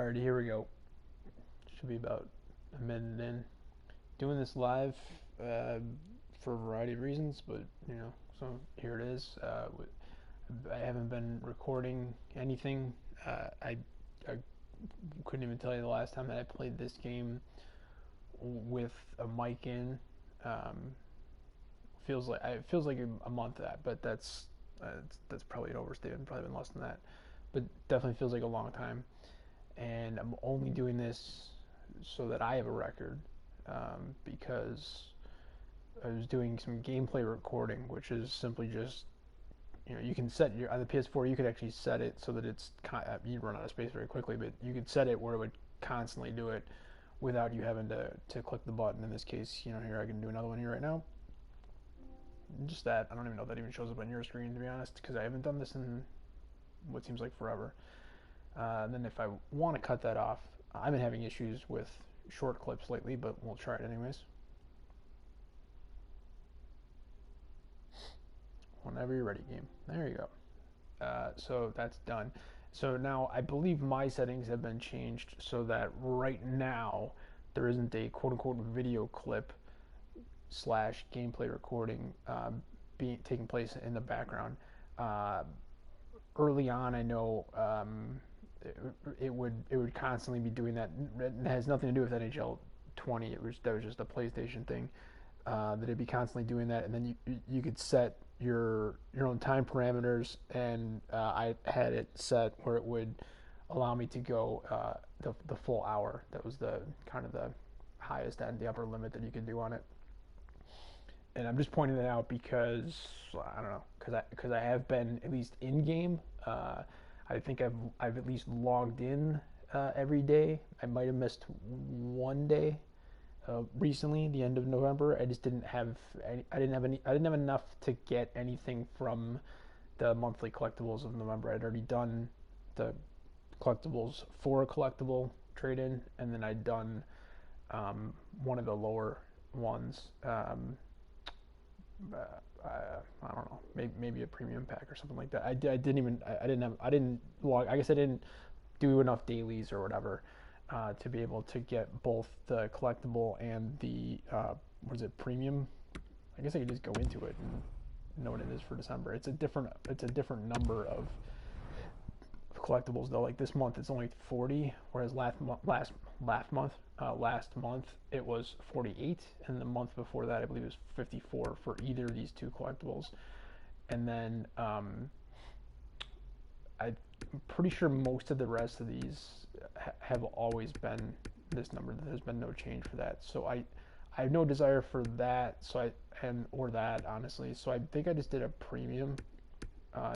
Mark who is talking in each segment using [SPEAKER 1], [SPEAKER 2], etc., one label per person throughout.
[SPEAKER 1] Alrighty, here we go. Should be about a minute in. Doing this live for a variety of reasons, but so here it is. I haven't been recording anything. I couldn't even tell you the last time that I played this game with a mic in. Um, it feels like a month that, but that's probably an overstatement. Probably been less than that, but definitely feels like a long time. And I'm only doing this so that I have a record, because I was doing some gameplay recording, which is simply just you can set your on the PS4. You could actually set it so that you run out of space very quickly, but you could set it where it would constantly do it without you having to click the button. In this case, here I can do another one here right now. Just that I don't even know if that even shows up on your screen, to be honest, because I haven't done this in what seems like forever. And then if I want to cut that off, I've been having issues with short clips lately, but we'll try it anyways. Whenever you're ready, game. There you go. So that's done. So now I believe my settings have been changed so that right now there isn't a quote-unquote video clip slash gameplay recording taking place in the background. Early on, I know it would constantly be doing that. It has nothing to do with NHL20. That was just a PlayStation thing. That it'd be constantly doing that, and then you could set your own time parameters, and I had it set where it would allow me to go the full hour. That was the kind of the highest end, the upper limit that you could do on it. And I'm just pointing that out because I don't know, because I have been at least in game. I think I've at least logged in every day. I might have missed one day recently, the end of November. I just didn't have any, I didn't have enough to get anything from the monthly collectibles of November. I'd already done the collectibles for a collectible trade-in, and then I'd done one of the lower ones. I don't know, maybe a premium pack or something like that. I didn't log. I guess I didn't do enough dailies or whatever to be able to get both the collectible and the what is it, premium. I guess I could just go into it and know what it is for December. It's a different number of collectibles though. Like this month it's only 40, whereas last month it was 48, and the month before that I believe it was 54 for either of these two collectibles. And then I'm pretty sure most of the rest of these have always been this number. There's been no change for that. So I have no desire for that. Or that honestly. So I think I just did a premium,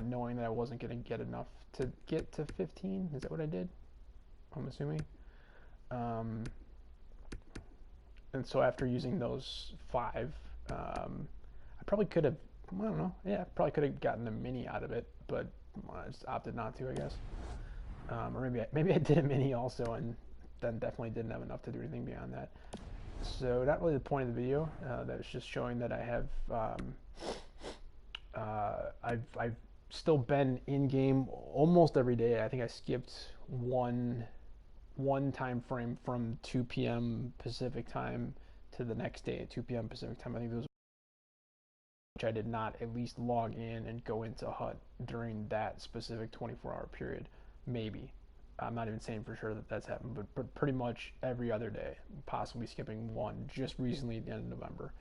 [SPEAKER 1] knowing that I wasn't going to get enough to get to 15. Is that what I did? I'm assuming. And so after using those 5, I probably could have, I don't know, yeah, probably could have gotten a mini out of it, but I just opted not to, I guess. Or maybe I did a mini also, and then definitely didn't have enough to do anything beyond that. So not really the point of the video. That was just showing that I have, I've still been in game almost every day. I think I skipped one time frame from 2 p.m. Pacific time to the next day at 2 p.m. Pacific time. I think those, which I did not at least log in and go into HUT during that specific 24-hour period. Maybe. I'm not even saying for sure that that's happened, but pretty much every other day, possibly skipping one just recently at the end of November.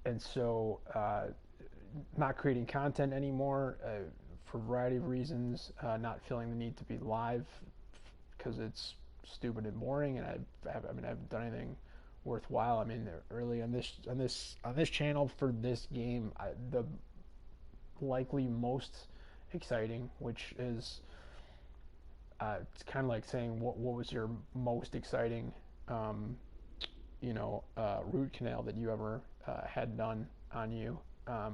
[SPEAKER 1] And so not creating content anymore for a variety of reasons, not feeling the need to be live because it's stupid and boring, and I haven't done anything worthwhile. I mean, really on this channel for this game, the likely most exciting, which is it's kind of like saying what was your most exciting root canal that you ever had done on you. I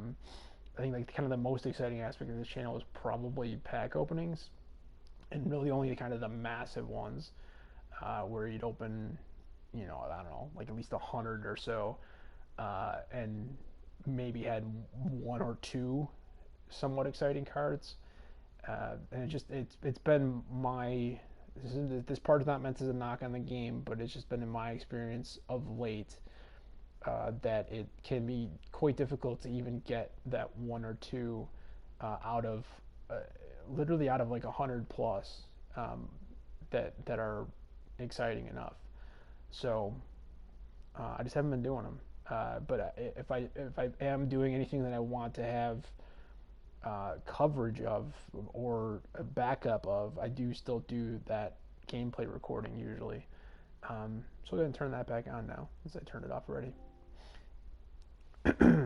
[SPEAKER 1] think like kind of the most exciting aspect of this channel is probably pack openings, and really only kind of the massive ones where you'd open, I don't know, like at least 100 or so, and maybe had 1 or 2 somewhat exciting cards. And it's been my this part is not meant as a knock on the game, but it's just been in my experience of late that it can be quite difficult to even get that one or two out of uh, literally out of like 100 plus that are exciting enough. So I just haven't been doing them. But if I am doing anything that I want to have coverage of or a backup of, I do still do that gameplay recording usually. So I'm going to turn that back on now since I turned it off already.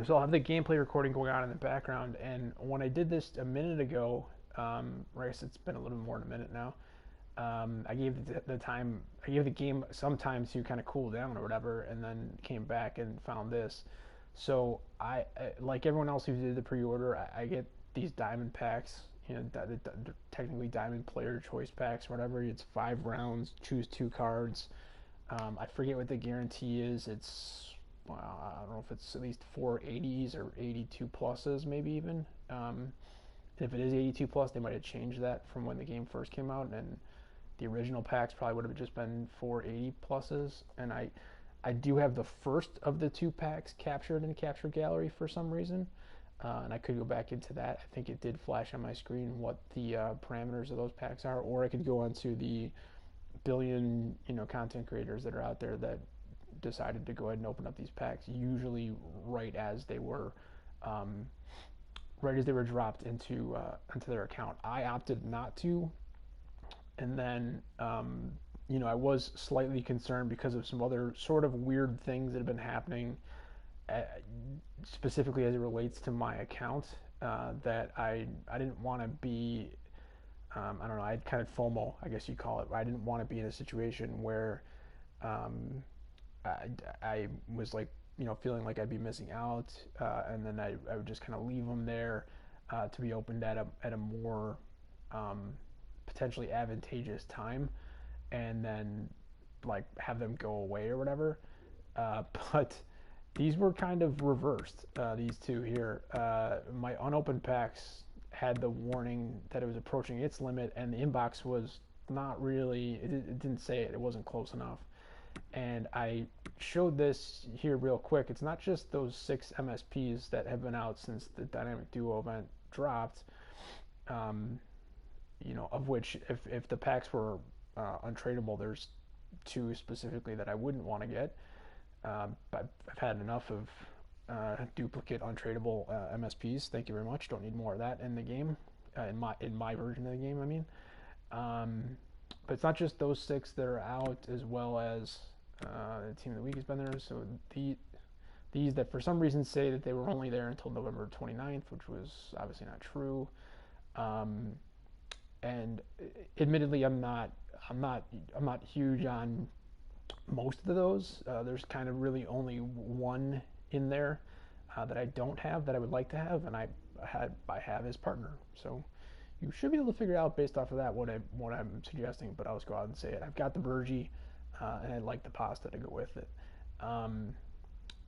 [SPEAKER 1] So I'll have the gameplay recording going on in the background. And when I did this a minute ago, I guess it's been a little more than a minute now. I gave I gave the game some time to kind of cool down or whatever, and then came back and found this. So like everyone else who did the pre-order, I get these diamond packs, technically diamond player choice packs, or whatever. It's 5 rounds, choose 2 cards. I forget what the guarantee is. It's I don't know if it's at least 480s or 82 pluses, maybe even. If it is 82 plus, they might have changed that from when the game first came out, and the original packs probably would have just been 480 pluses. And I do have the first of the 2 packs captured in Capture Gallery for some reason, and I could go back into that. I think it did flash on my screen what the parameters of those packs are, or I could go onto the billion content creators that are out there that decided to go ahead and open up these packs, usually right as they were dropped into their account. I opted not to, and then I was slightly concerned because of some other sort of weird things that have been happening, specifically as it relates to my account. That I didn't want to be. I don't know. I had kind of FOMO, I guess you call it. I didn't want to be in a situation where I was like, feeling like I'd be missing out, and then I would just kind of leave them there to be opened at a more potentially advantageous time, and then like have them go away or whatever. But these were kind of reversed. These two here, my unopened packs had the warning that it was approaching its limit, and the inbox was not really. It didn't say it. It wasn't close enough. And I showed this here real quick. It's not just those 6 MSPs that have been out since the Dynamic Duo event dropped, of which if the packs were untradeable, there's 2 specifically that I wouldn't want to get. I've had enough of duplicate untradeable MSPs. Thank you very much. Don't need more of that in the game, in my version of the game. I mean. But it's not just those 6 that are out, as well as the Team of the Week has been there. So these that for some reason say that they were only there until November 29th, which was obviously not true. And admittedly, I'm not huge on most of those. There's kind of really only one in there that I don't have that I would like to have, and I have his partner. So you should be able to figure out based off of that what I'm suggesting, but I'll just go out and say it. I've got the Bergie, and I'd like the pasta to go with it.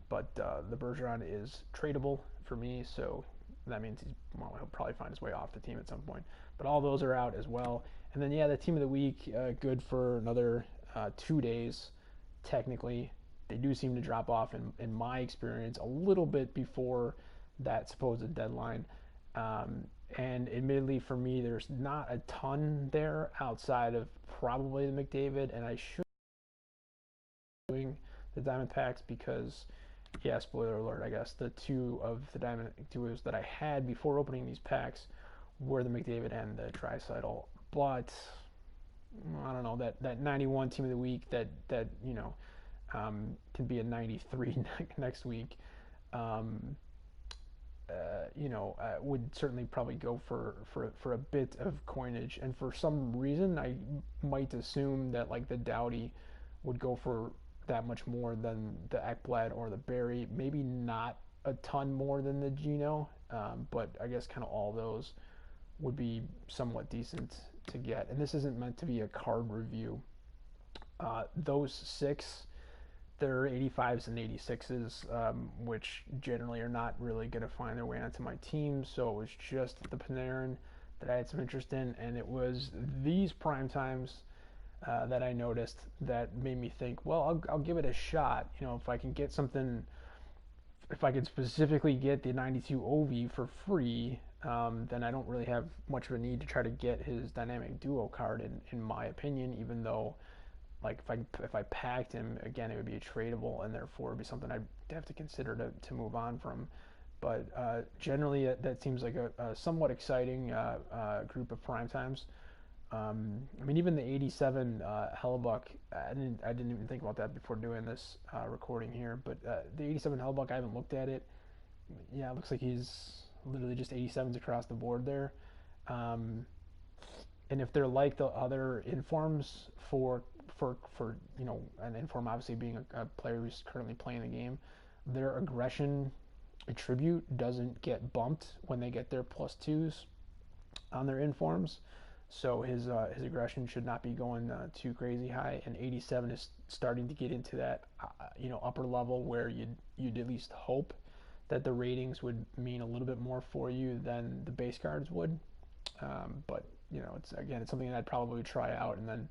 [SPEAKER 1] But the Bergeron is tradable for me, so that means he'll probably find his way off the team at some point. But all those are out as well. And then, the Team of the Week, good for another 2 days, technically. They do seem to drop off, in my experience, a little bit before that supposed deadline. And admittedly, for me, there's not a ton there outside of probably the McDavid, and I should be doing the Diamond packs because, spoiler alert, I guess, the 2 of the Diamond duos that I had before opening these packs were the McDavid and the Draisaitl. But I don't know, that 91 Team of the Week that can be a 93 next week. Would certainly probably go for a bit of coinage, and for some reason I might assume that like the Doughty would go for that much more than the Ekblad or the Barry, maybe not a ton more than the Gino, but I guess kind of all those would be somewhat decent to get. And this isn't meant to be a card review. Those 6, they're 85s and 86s, which generally are not really going to find their way onto my team. So it was just the Panarin, that I had some interest in, and it was these prime times that I noticed that made me think, well, I'll give it a shot. If I can get something, if I could specifically get the 92 OV for free, then I don't really have much of a need to try to get his dynamic duo card, in my opinion, even though, like, if I packed him again, it would be a tradable, and therefore it would be something I'd have to consider to move on from. But generally, that seems like a somewhat exciting group of prime times. I mean, even the '87 Hellebuck, I didn't even think about that before doing this recording here. But the '87 Hellebuck, I haven't looked at it. Yeah, it looks like he's literally just '87s across the board there. Um, and if they're like the other informs for an inform obviously being a player who's currently playing the game, their aggression attribute doesn't get bumped when they get their +2s on their informs. So his aggression should not be going too crazy high. And 87 is starting to get into that upper level where you'd at least hope that the ratings would mean a little bit more for you than the base cards would. But it's something that I'd probably try out, and then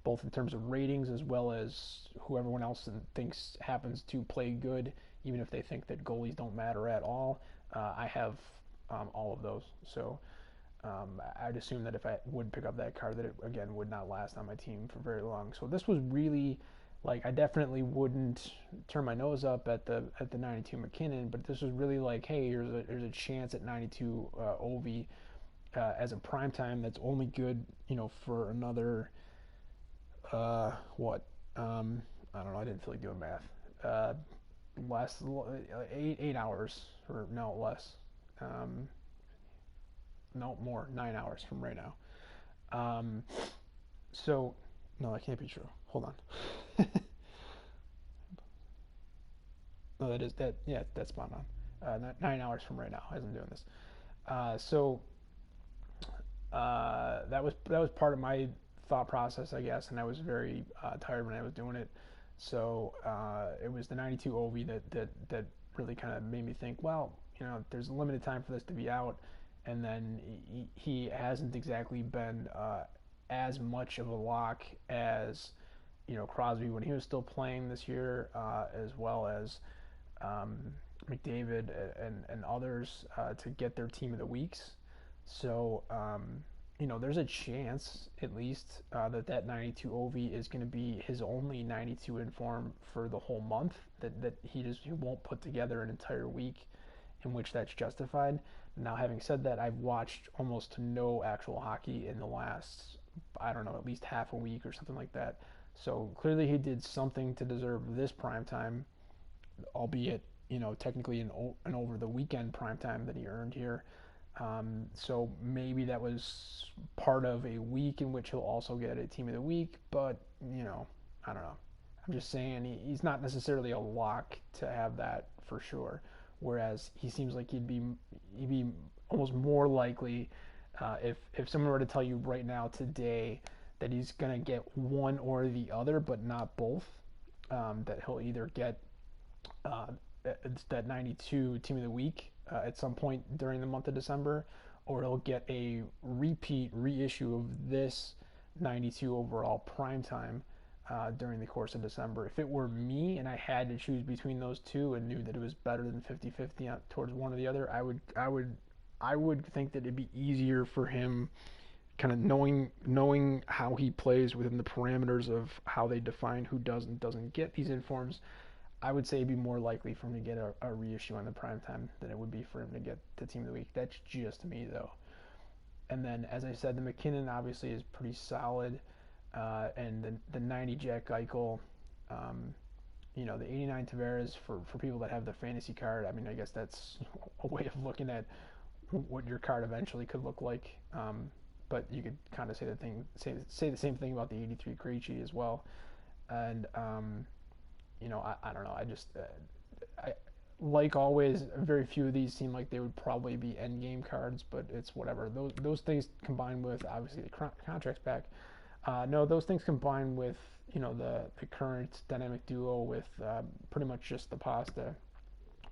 [SPEAKER 1] both in terms of ratings as well as who everyone else thinks happens to play good, even if they think that goalies don't matter at all. I have all of those, so I'd assume that if I would pick up that card, that it again would not last on my team for very long. So this was really, like, I definitely wouldn't turn my nose up at the 92 McKinnon, but this was really like, hey, here's a chance at 92 Ovi as a prime time that's only good, for another what? I don't know. I didn't feel like doing math. Less 8 hours, or no less. No, more, 9 hours from right now. Um, so no, that can't be true. Hold on. No, that is that. Yeah, that's spot on. 9 hours from right now as I'm doing this. So that was part of my thought process, I guess, and I was very tired when I was doing it. So it was the 92 OV that really kind of made me think, well, there's a limited time for this to be out, and then he hasn't exactly been as much of a lock as Crosby when he was still playing this year, as well as um, McDavid and others to get their team of the weeks. So there's a chance at least that 92 OV is going to be his only 92 in form for the whole month. That he won't put together an entire week in which that's justified. Now, having said that, I've watched almost no actual hockey in the last, I don't know, at least half a week or something like that. So clearly he did something to deserve this prime time, albeit technically an over the weekend prime time that he earned here. So maybe that was part of a week in which he'll also get a team of the week, but I don't know. I'm just saying he's not necessarily a lock to have that for sure. Whereas he seems like he'd be almost more likely if someone were to tell you right now today that he's gonna get one or the other, but not both. That he'll either get uh, that 92 team of the week at some point during the month of December, or he'll get a reissue of this 92 overall prime time during the course of December. If it were me and I had to choose between those two and knew that it was better than 50-50 towards one or the other, I would think that it'd be easier for him, kind of knowing how he plays within the parameters of how they define who does and doesn't get these informs. I would say it'd be more likely for him to get a reissue on the prime time than it would be for him to get the team of the week. That's just me, though. And then, as I said, the McKinnon obviously is pretty solid, and the 90 Jack Eichel, the 89 Tavares for people that have the fantasy card. I mean, I guess that's a way of looking at what your card eventually could look like. But you could kind of say the same thing about the 83 Krejci as well. And I don't know. I just like always, very few of these seem like they would probably be end game cards, but it's whatever. Those things combined with obviously the contracts back. No, those things combined with the current dynamic duo with pretty much just the pasta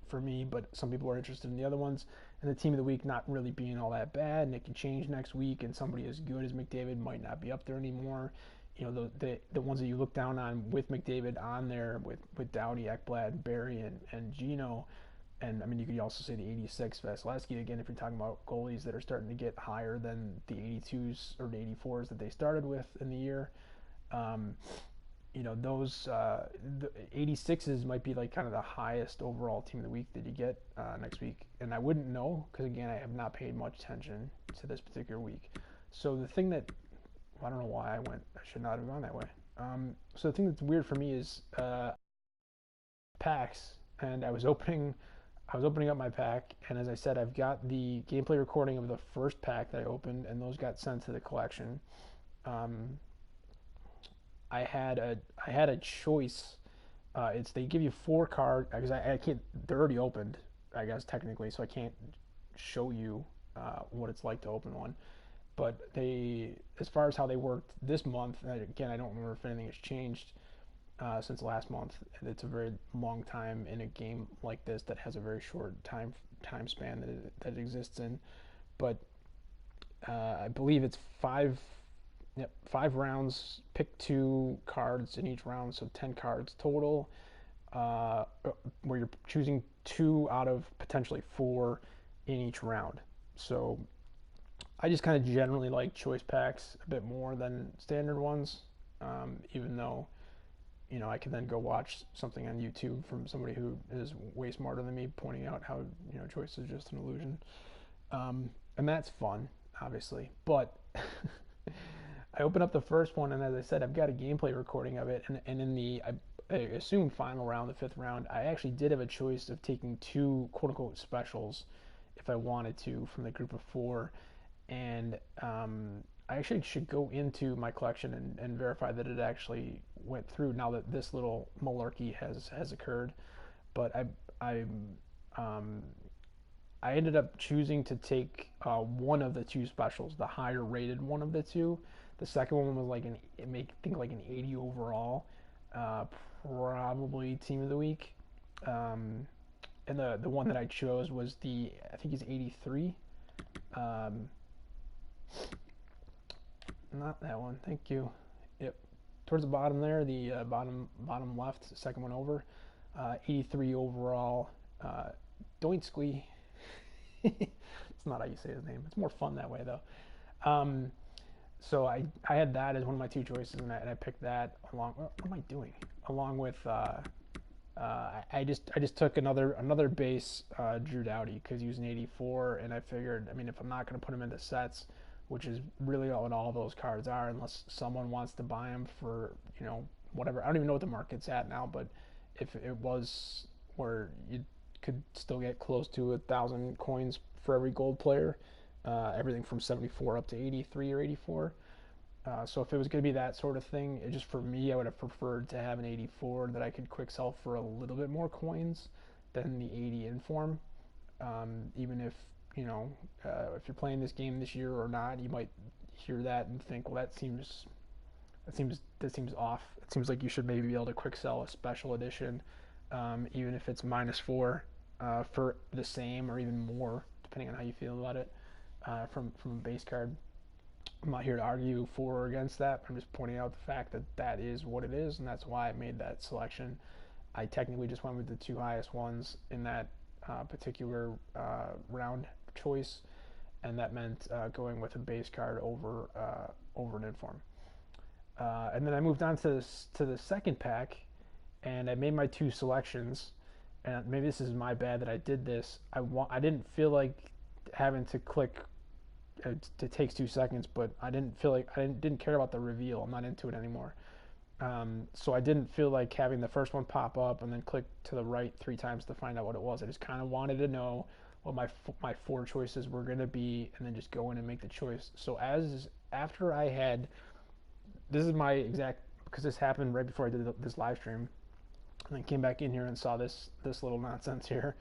[SPEAKER 1] for me, but some people are interested in the other ones, and the team of the week not really being all that bad, and it can change next week, and somebody as good as McDavid might not be up there anymore. You know, the ones that you look down on with McDavid on there, with Doughty, Ekblad, Barry, and Gino, and I mean, you could also say the 86 Vasilevsky again if you're talking about goalies that are starting to get higher than the 82s or the 84s that they started with in the year. Um, you know, those the 86s might be like kind of the highest overall team of the week that you get next week. And I wouldn't know because, again, I have not paid much attention to this particular week. So the thing that, well, I don't know why I should not have gone that way. So the thing that's weird for me is packs, and I was opening up my pack, and as I said, I've got the gameplay recording of the first pack that I opened, and those got sent to the collection. Um, I had a choice. It's they give you 4 cards because I can't. They're already opened, I guess technically, so I can't show you what it's like to open one. But they, as far as how they worked this month, again, I don't remember if anything has changed since last month. It's a very long time in a game like this that has a very short time span that it exists in. But I believe it's 5 rounds. Pick 2 cards in each round, so 10 cards total. Where you're choosing 2 out of potentially 4 in each round. So I just kind of generally like choice packs a bit more than standard ones, even though I can then go watch something on YouTube from somebody who is way smarter than me, pointing out how choice is just an illusion, and that's fun, obviously. But I open up the first one, and as I said, I've got a gameplay recording of it, and in the I assume final round, the 5th round, I actually did have a choice of taking 2 quote unquote specials if I wanted to from the group of 4, and I actually should go into my collection and verify that it actually went through now that this little malarkey has occurred. But um, I ended up choosing to take one of the 2 specials, the higher rated one of the 2. The second one was like like an 80 overall, uh, probably team of the week. Um, and the one that I chose was I think he's 83. Um, Not that one. Thank you. Yep. Towards the bottom there, the bottom left, second one over. 83 overall. Doinskly. It's not how you say his name. It's more fun that way though. Um, so I had that as one of my 2 choices, and I picked that along. What am I doing? Along with I just took another base Drew Doughty because he was an 84, and I figured, I mean, if I'm not going to put him into sets, which is really what all those cards are, unless someone wants to buy them for whatever. I don't even know what the market's at now, but if it was where you could still get close to 1,000 coins for every gold player, everything from 74 up to 83 or 84. So if it was going to be that sort of thing, just for me, I would have preferred to have an 84 that I could quick sell for a little bit more coins than the 80 inform. Even if if you're playing this game this year or not, you might hear that and think, well, that seems off. It seems like you should maybe be able to quick sell a special edition, even if it's -4 for the same or even more, depending on how you feel about it, from a base card. I'm not here to argue for or against that. I'm just pointing out the fact that that is what it is, and that's why I made that selection. I technically just went with the 2 highest ones in that particular round choice, and that meant going with a base card over an inform. And then I moved on to the second pack, and I made my 2 selections. And maybe this is my bad that I did this. I didn't feel like having to click. It takes 2 seconds, but I didn't feel like I didn't care about the reveal. I'm not into it anymore. So I didn't feel like having the first one pop up and then click to the right 3 times to find out what it was. I just kind of wanted to know what my 4 choices were going to be, and then just go in and make the choice. So after I had, this is my exact, because this happened right before I did this live stream, and then came back in here and saw this little nonsense here.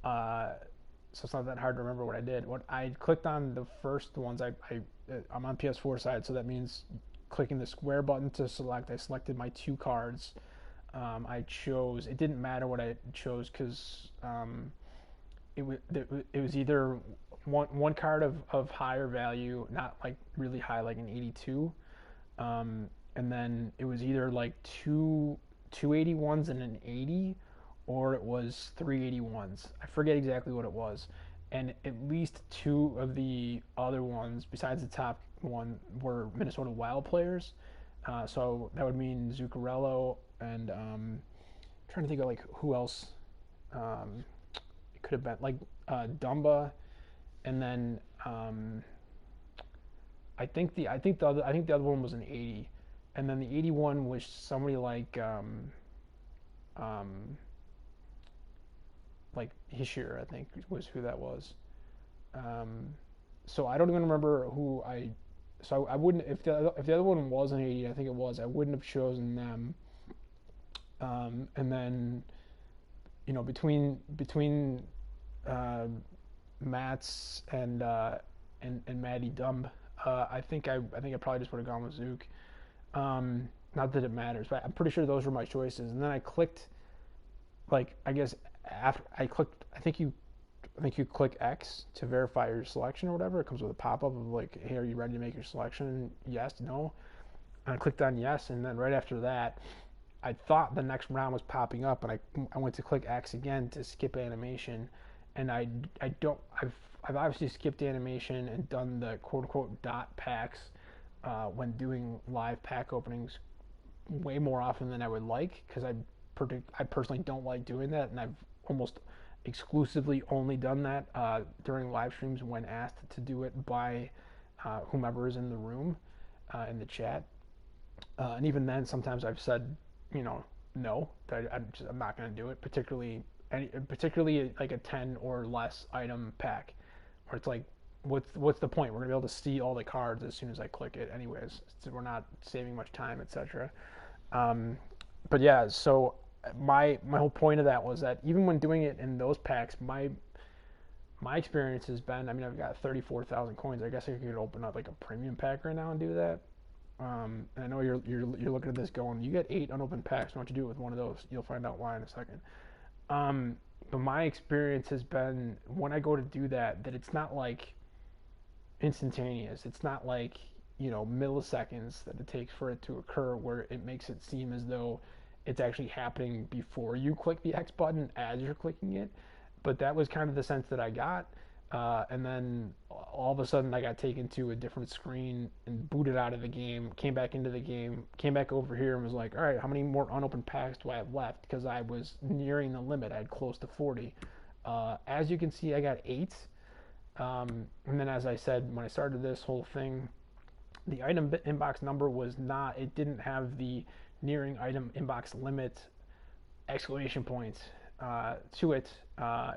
[SPEAKER 1] So it's not that hard to remember what I did. What I clicked on the first ones, I'm on PS4 side, so that means clicking the square button to select. I selected my 2 cards. I chose. It didn't matter what I chose because it was either one card of higher value, not like really high, like an 82, and then it was either like two 81s and an 80, or it was three 81s. I forget exactly what it was, and at least two of the other ones besides the top one were Minnesota Wild players. So that would mean Zuccarello and trying to think of like who else. It could have been like Dumba, and then I think the other one was an 80, and then the 81 was somebody um, like Hischier, I think was who that was. Um, so I don't even remember who I. So I wouldn't if the other one was an 80, I think it was. I wouldn't have chosen them. And then between uh, Matt's and Maddie Dumb, I think I probably just would have gone with Zook. Not that it matters, but I'm pretty sure those were my choices. And then I clicked, like, I guess after I clicked, I think you click X to verify your selection or whatever. It comes with a pop-up of like, hey, are you ready to make your selection? Yes, no. And I clicked on yes, and then right after that, I thought the next round was popping up, and I went to click X again to skip animation, and I don't I've obviously skipped animation and done the quote unquote dot packs when doing live pack openings way more often than I would like, because I personally don't like doing that, and I've almost exclusively only done that during live streams when asked to do it by whomever is in the room in the chat. And even then, sometimes I've said, no, that I'm not going to do it. Particularly like a 10 or less item pack, where it's like, what's the point? We're going to be able to see all the cards as soon as I click it, anyways. So we're not saving much time, etc. Um, but yeah, so my whole point of that was that even when doing it in those packs, my experience has been, I mean, I've got 34,000 coins. I guess I could open up like a premium pack right now and do that. And I know you're looking at this going, you get 8 unopened packs. Why don't you do it with one of those? You'll find out why in a second. Um, but my experience has been when I go to do that, that it's not like instantaneous. It's not like milliseconds that it takes for it to occur, where it makes it seem as though it's actually happening before you click the X button as you're clicking it. But that was kind of the sense that I got. And then all of a sudden, I got taken to a different screen and booted out of the game. Came back into the game. Came back over here and was like, "All right, how many more unopened packs do I have left?" Because I was nearing the limit. I had close to 40. As you can see, I got 8. And then, as I said when I started this whole thing, the item inbox number was not. It didn't have the nearing item inbox limit exclamation points to it.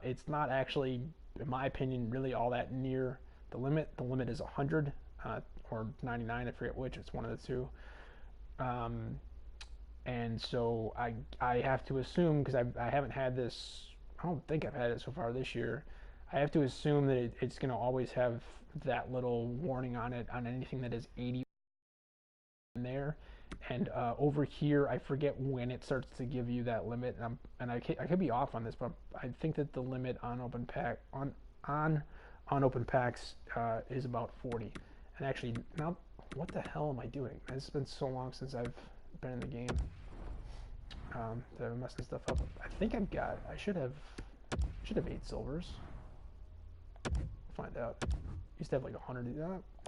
[SPEAKER 1] It's not actually, in my opinion, really all that near the limit. The limit is 100 or 99. I forget which. It's one of the two. Um, and so I have to assume, because I haven't had this. I don't think I've had it so far this year. I have to assume that it's going to always have that little warning on it on anything that is 80 in there. And over here, I forget when it starts to give you that limit, and I could be off on this, but I think that the limit on open packs is about 40. And actually, now what the hell am I doing? It's been so long since I've been in the game that I'm messing stuff up. I should have 8 silvers. Find out. Used to have like 100.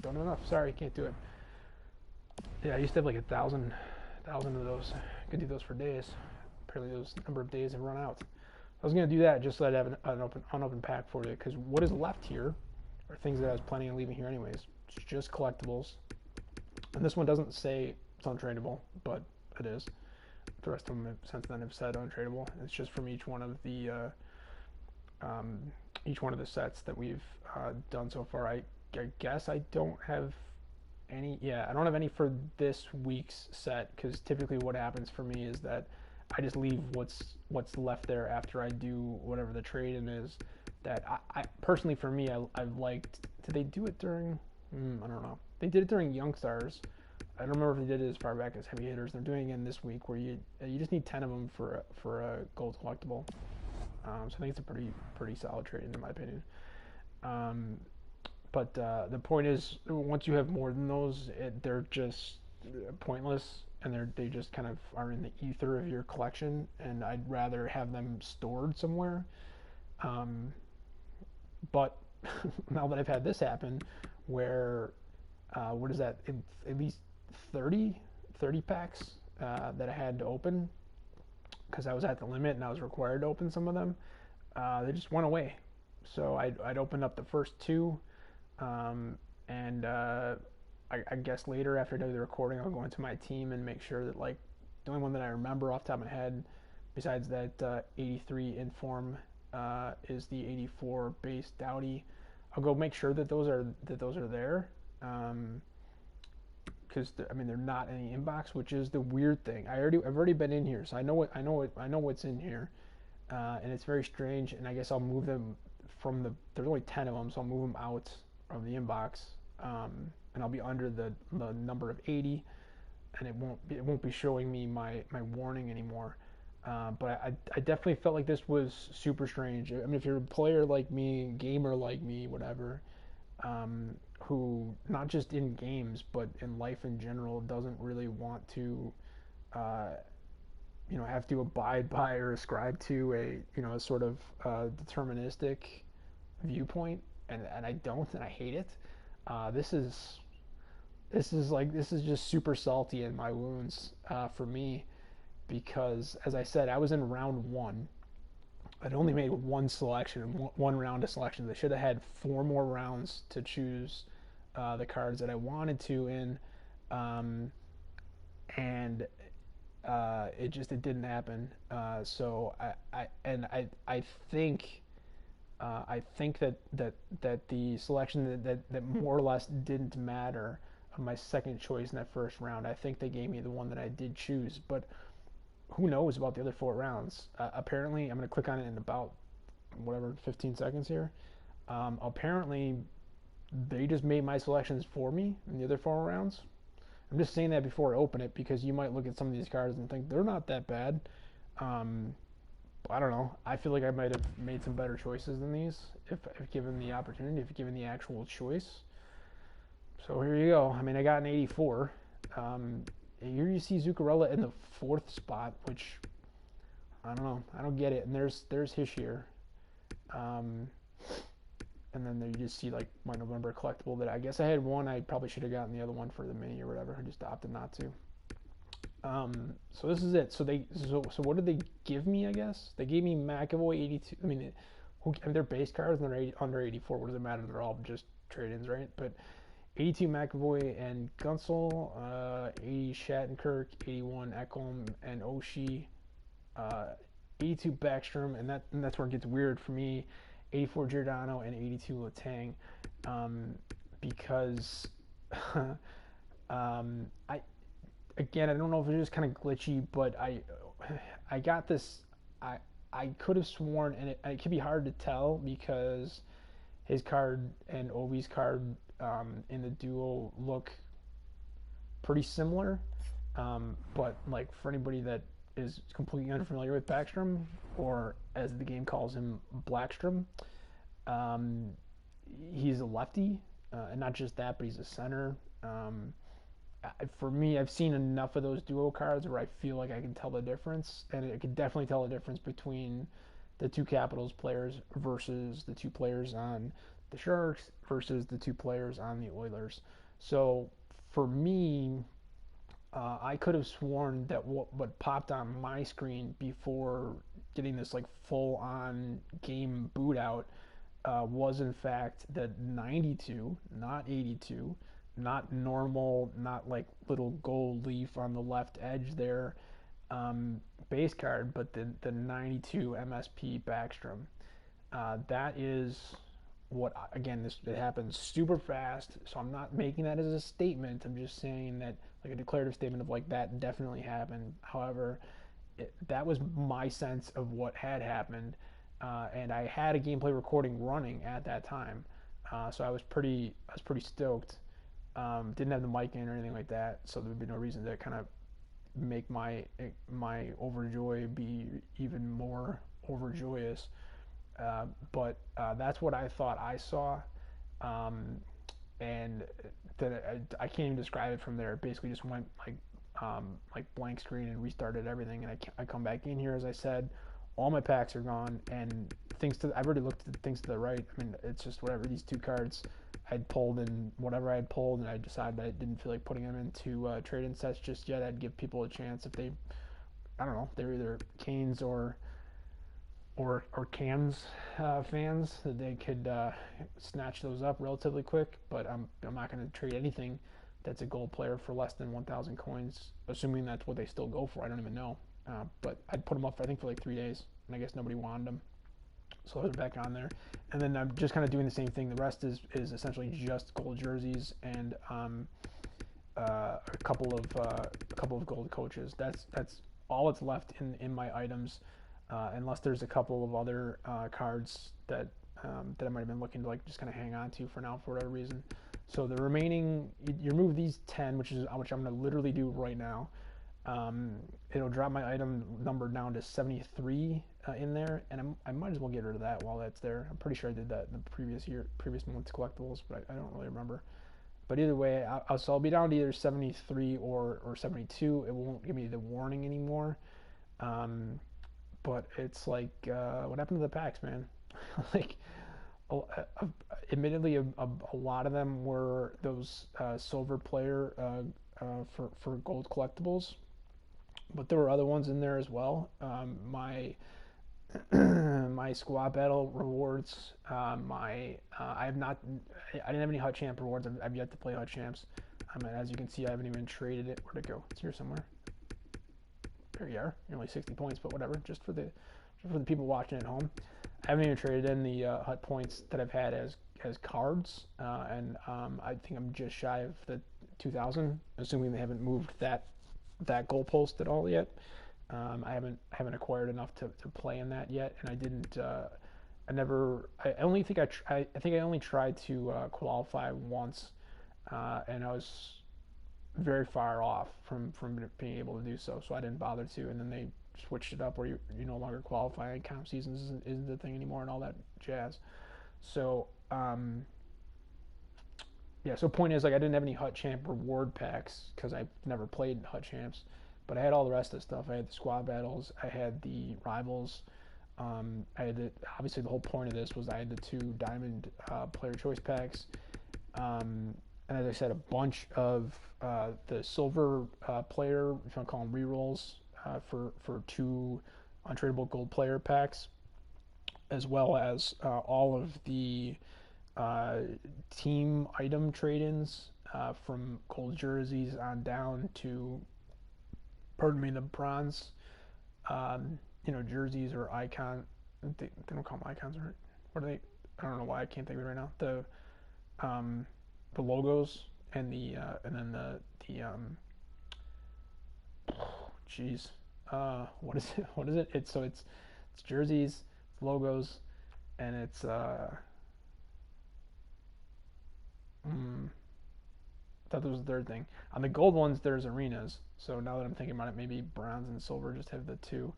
[SPEAKER 1] Don't have enough. Sorry, can't do it. Yeah, I used to have like 1,000 of those. I could do those for days. Apparently, those number of days have run out. I was gonna do that just so I'd have an unopened pack for you. Because what is left here are things that I was planning on leaving here anyways. It's just collectibles. And this one doesn't say it's untradeable, but it is. The rest of them since then have said untradeable. It's just from each one of the sets that we've done so far. I guess I don't have any. Yeah, I don't have any for this week's set, because typically what happens for me is that I just leave what's left there after I do whatever the trade-in is. That I personally, for me, I've liked. Did they do it during? I don't know. They did it during Young Stars. I don't remember if they did it as far back as Heavy Hitters. They're doing it again this week, where you just need 10 of them for a gold collectible. So I think it's a pretty solid trade in my opinion. Um, but the point is, once you have more than those, they're just pointless, and they just kind of are in the ether of your collection. And I'd rather have them stored somewhere. Um, but now that I've had this happen, where what is that? At least 30 packs that I had to open because I was at the limit and I was required to open some of them. They just went away. So I'd opened up the first two, um, and I guess later after I do the recording, I'll go into my team and make sure that like the only one that I remember off the top of my head, besides that 83 Inform, is the 84 base Dowdy. I'll go make sure that those are there. Because I mean they're not in the inbox, which is the weird thing. I've already been in here, so I know what's in here, and it's very strange. And I guess I'll move them from the. There's only 10 of them, so I'll move them out of the inbox, and I'll be under the number of 80, and it won't be showing me my warning anymore. But I definitely felt like this was super strange. I mean, if you're a player like me, gamer like me, whatever, who not just in games but in life in general doesn't really want to, uh, have to abide by or ascribe to a sort of deterministic viewpoint, and I don't, and I hate it. This is this is just super salty in my wounds for me because, as I said, I was in round one. I'd only made one selection, one round of selections. I should have had four more rounds to choose the cards that I wanted to in, um, and it didn't happen. So I think that the selection that more or less didn't matter of my second choice in that first round. I think they gave me the one that I did choose, but who knows about the other four rounds? Apparently, I'm going to click on it in about whatever 15 seconds here. Apparently, they just made my selections for me in the other four rounds. I'm just saying that before I open it because you might look at some of these cards and think they're not that bad. Um, I don't know. I feel like I might have made some better choices than these if given the opportunity, if given the actual choice. So here you go. I mean, I got an 84. Here you see Zuccarello in the fourth spot, which I don't know. I don't get it. And there's Hischier. And then there you just see like my November collectible that I guess I had one. I probably should have gotten the other one for the mini or whatever. I just opted not to. So this is it. So what did they give me? I guess they gave me McAvoy 82. I mean, they're base cards and they're under 84. What does it matter? They're all just trade-ins, right? But 82 McAvoy and Gunsel, 80 Shattenkirk, 81 Ekholm and Oshie, 82 Backstrom, and that's where it gets weird for me. 84 Giordano and 82 Letang, because I don't know if it's just kind of glitchy, but I got this. I could have sworn, and it could be hard to tell because his card and Ovi's card in the duo look pretty similar. But like for anybody that is completely unfamiliar with Backstrom, or as the game calls him, Blackstrom, he's a lefty, and not just that, but he's a center. For me, I've seen enough of those duo cards where I feel like I can tell the difference, and I can definitely tell the difference between the two Capitals players versus the two players on the Sharks versus the two players on the Oilers. So for me, I could have sworn that what popped on my screen before getting this like full-on game boot out was in fact that 92, not 82, not normal, not like little gold leaf on the left edge there, base card, but the 92 MSP Backstrom. That is what, again, it happens super fast, so I'm not making that as a statement. I'm just saying that, like a declarative statement of like that definitely happened. However, that was my sense of what had happened, and I had a gameplay recording running at that time, so I was pretty stoked. Didn't have the mic in or anything like that, so there would be no reason to kind of make my overjoy be even more overjoyous. But that's what I thought I saw, um, and that I can't even describe it from there. It basically just went like blank screen and restarted everything. And I come back in here, as I said, all my packs are gone, and I've already looked at the things to the right. I mean, it's just whatever, these two cards I'd pulled, and whatever I had pulled, and I decided I didn't feel like putting them into trade-in sets just yet. I'd give people a chance if they, I don't know, they're either Canes or Cans fans, that they could snatch those up relatively quick. But I'm not going to trade anything that's a gold player for less than 1,000 coins, assuming that's what they still go for. I don't even know. But I'd put them up, I think, for like 3 days, and I guess nobody wanted them, so they're back on there. And then I'm just kind of doing the same thing. The rest is essentially just gold jerseys and a couple of gold coaches. That's all that's left in my items, unless there's a couple of other cards that that I might have been looking to like just kind of hang on to for now for whatever reason. So the remaining, you remove these 10, which I'm going to literally do right now. It'll drop my item number down to 73 in there, and I might as well get rid of that while that's there. I'm pretty sure I did that in the previous month's collectibles, but I don't really remember. But either way, so I'll be down to either 73 or 72. It won't give me the warning anymore. But it's like, what happened to the packs, man? Like, admittedly, a lot of them were those silver player for gold collectibles, but there were other ones in there as well. My my squad battle rewards. I have not. I didn't have any Hut Champ rewards. I've yet to play Hut Champs. As you can see, I haven't even traded it. Where'd it go? It's here somewhere. There you are. You're only 60 points, but whatever. Just for the people watching at home. I haven't even traded in the Hut points that I've had as cards, and I think I'm just shy of the 2,000, assuming they haven't moved that goalpost at all yet. I haven't acquired enough to play in that yet, and I didn't. I only think I think I only tried to qualify once, and I was very far off from being able to do so. So I didn't bother to, and then they switched it up where you no longer qualify, and comp seasons isn't the thing anymore, and all that jazz. So yeah. So point is, like, I didn't have any Hut Champ reward packs because I've never played Hut Champs. But I had all the rest of the stuff. I had the squad battles. I had the rivals. I had obviously the whole point of this was I had the 2 diamond player choice packs. And as I said, a bunch of the silver player, if you want to call them rerolls, for 2 untradeable gold player packs, as well as all of the team item trade-ins from gold jerseys on down to, pardon me, the bronze, jerseys or icon. They don't call them icons, or what are they? I don't know why I can't think of it right now. The logos and and then geez, what is it? What is it? It's jerseys, it's logos, and it's I thought there was a third thing. On the gold ones, there's arenas. So now that I'm thinking about it, maybe bronze and silver just have the 2.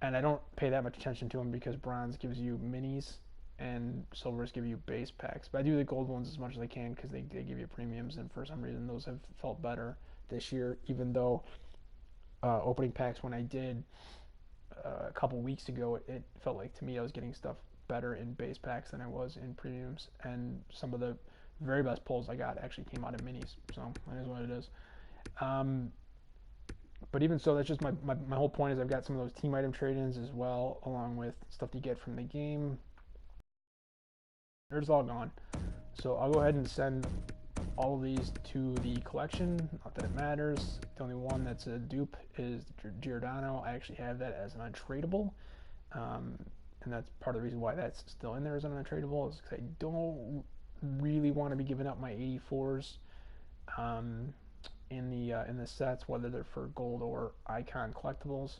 [SPEAKER 1] And I don't pay that much attention to them because bronze gives you minis and silvers give you base packs. But I do the gold ones as much as I can because they give you premiums, and for some reason those have felt better this year, even though opening packs when I did a couple weeks ago, it felt like to me I was getting stuff better in base packs than I was in premiums, and some of the very best pulls I got actually came out of minis, so that is what it is. But even so, that's just my whole point is I've got some of those team item trade-ins as well, along with stuff you get from the game. It's all gone. So I'll go ahead and send all of these to the collection. Not that it matters. The only one that's a dupe is Giordano. I actually have that as an untradeable. And that's part of the reason why that's still in there as an untradeable, is because I don't really want to be giving up my 84s in the sets, whether they're for gold or icon collectibles.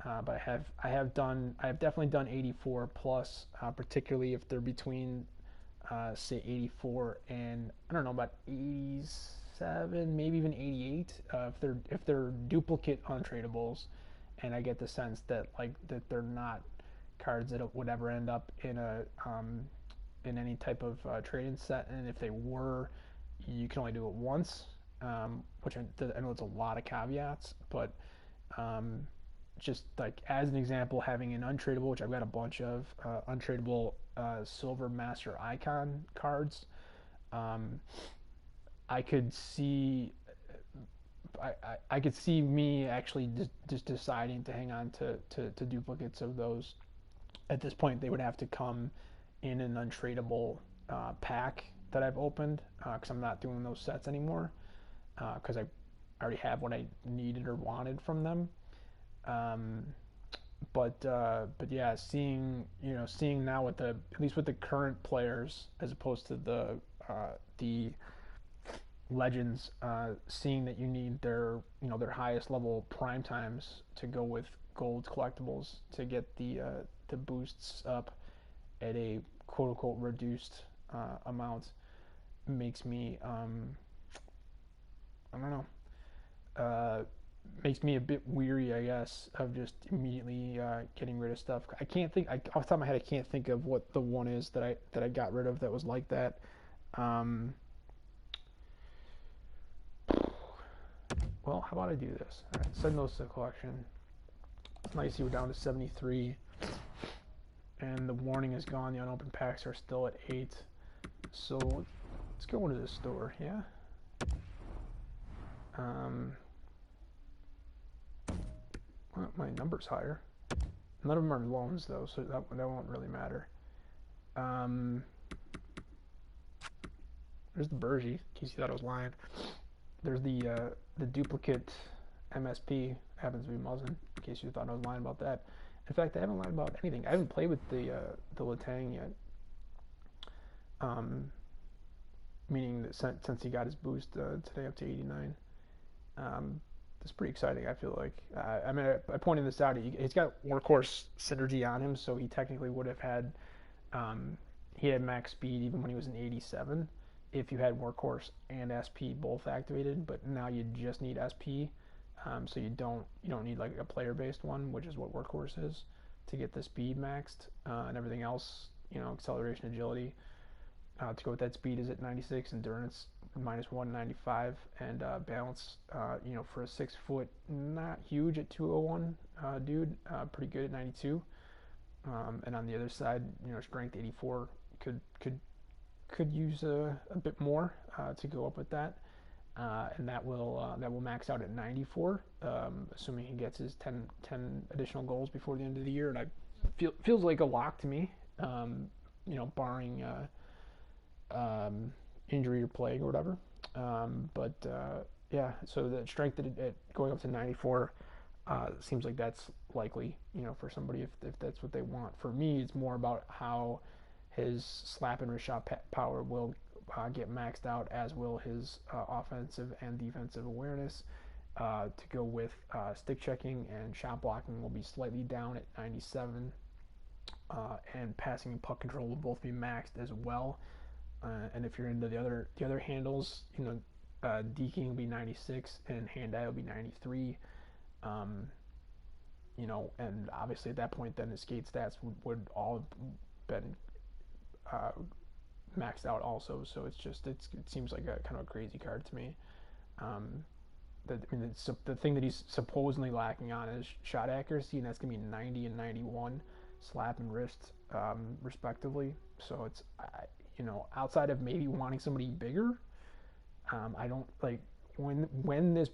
[SPEAKER 1] But I have definitely done 84 plus, particularly if they're between say 84 and I don't know about 86 87, maybe even 88, if they're duplicate untradables, and I get the sense that that they're not cards that would ever end up in any type of trading set, and if they were, you can only do it once, which I know it's a lot of caveats, but um, just like as an example, having an untradable, which I've got a bunch of untradable silver master icon cards. um, I could see I could see me actually just deciding to hang on to duplicates of those. At this point, they would have to come in an untradable pack that I've opened, because I'm not doing those sets anymore, because I already have what I needed or wanted from them. Um, but yeah, seeing now with the at least with the current players as opposed to the legends, seeing that you need their highest level prime times to go with gold collectibles to get the boosts up at a quote unquote reduced amount makes me I don't know, uh, makes me a bit weary, I guess, of just immediately getting rid of stuff. I can't think off the top of my head. I can't think of what the one is that I got rid of that was like that. Um, well, how about I do this? All right, send those to the collection. It's nice you were down to 73, and the warning is gone. The unopened packs are still at 8. So let's go into this store. Yeah. Well, my number's higher. None of them are loans though, so that won't really matter. Um, there's the Bergie, in case you thought I was lying. There's the duplicate MSP, happens to be Muzzin, in case you thought I was lying about that. In fact, I haven't lied about anything. I haven't played with the Letang yet. Meaning that since he got his boost today up to 89. It's pretty exciting, I feel like. I mean, I pointed this out. He's got workhorse synergy on him, so he technically would have had, he had max speed even when he was an 87 if you had workhorse and SP both activated, but now you just need SP, so you don't need like a player-based one, which is what workhorse is, to get the speed maxed, and everything else, acceleration, agility. To go with that, speed is at 96, endurance -1, 95, and balance, for a 6 foot, not huge at 201 dude, pretty good at 92. And on the other side, strength 84 could use a bit more to go up with that, and that will max out at 94, assuming he gets his 10 additional goals before the end of the year. And feels like a lock to me, barring injury or plague or whatever. But yeah, so the strength at going up to 94 seems like that's likely, for somebody if that's what they want. For me, it's more about how his slap and wrist shot power will get maxed out, as will his offensive and defensive awareness. To go with stick checking and shot blocking will be slightly down at 97, and passing and puck control will both be maxed as well. And if you're into the other handles, deking will be 96 and hand eye will be 93. And obviously at that point, then the skate stats would all have been maxed out also. So it seems like a kind of a crazy card to me. The thing that he's supposedly lacking on is shot accuracy, and that's gonna be 90 and 91, slap and wrist, respectively. So it's outside of maybe wanting somebody bigger, I don't like when this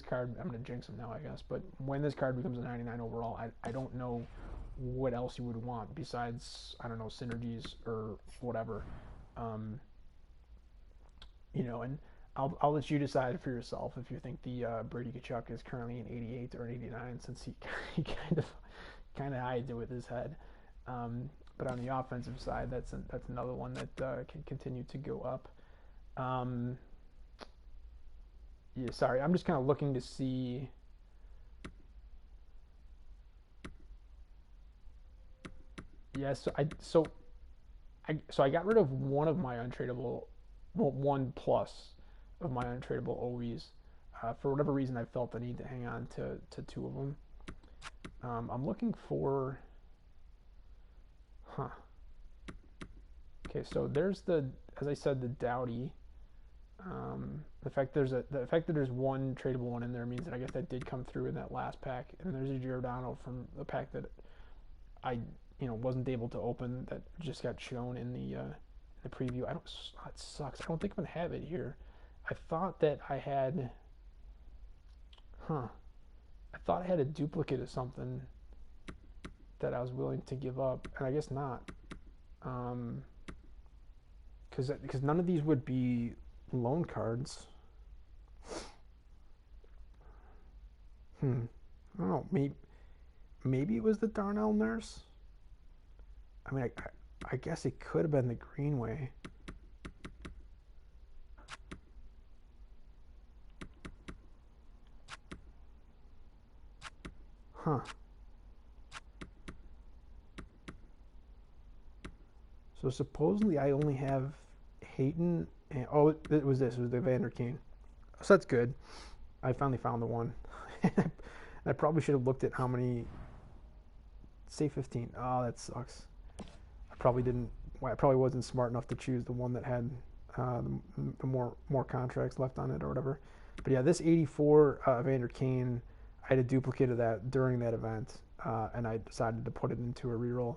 [SPEAKER 1] card, I'm gonna jinx him now, I guess, but when this card becomes a 99 overall, I don't know what else you would want besides, I don't know, synergies or whatever. And I'll let you decide for yourself if you think the Brady Tkachuk is currently an 88 or an 89, since he kind of hides it with his head. But on the offensive side, that's another one that can continue to go up. Yeah, sorry, I'm just kind of looking to see. Yeah, so I got rid of one of my untradeable, well, one plus. of my untradeable OEs. For whatever reason, I felt the need to hang on to two of them. I'm looking for, huh? Okay, so there's as I said, the Dowdy. The fact that there's one tradable one in there means that I guess that did come through in that last pack, and there's a Giordano from the pack that I wasn't able to open that just got shown in the preview. I don't. It sucks. I don't think I'm gonna have it here. I thought that I had. Huh. I thought I had a duplicate of something that I was willing to give up, and I guess not. Because none of these would be loan cards. I don't know. Maybe it was the Darnell Nurse. I mean, I guess it could have been the Greenway. Huh. So supposedly I only have Hayton and it was this. It was the Vander Kane. So that's good. I finally found the one. I probably should have looked at how many. Say 15. Oh, that sucks. I probably didn't. Well, I probably wasn't smart enough to choose the one that had the more contracts left on it or whatever. But yeah, this 84 Vander Kane, I had a duplicate of that during that event, and I decided to put it into a reroll.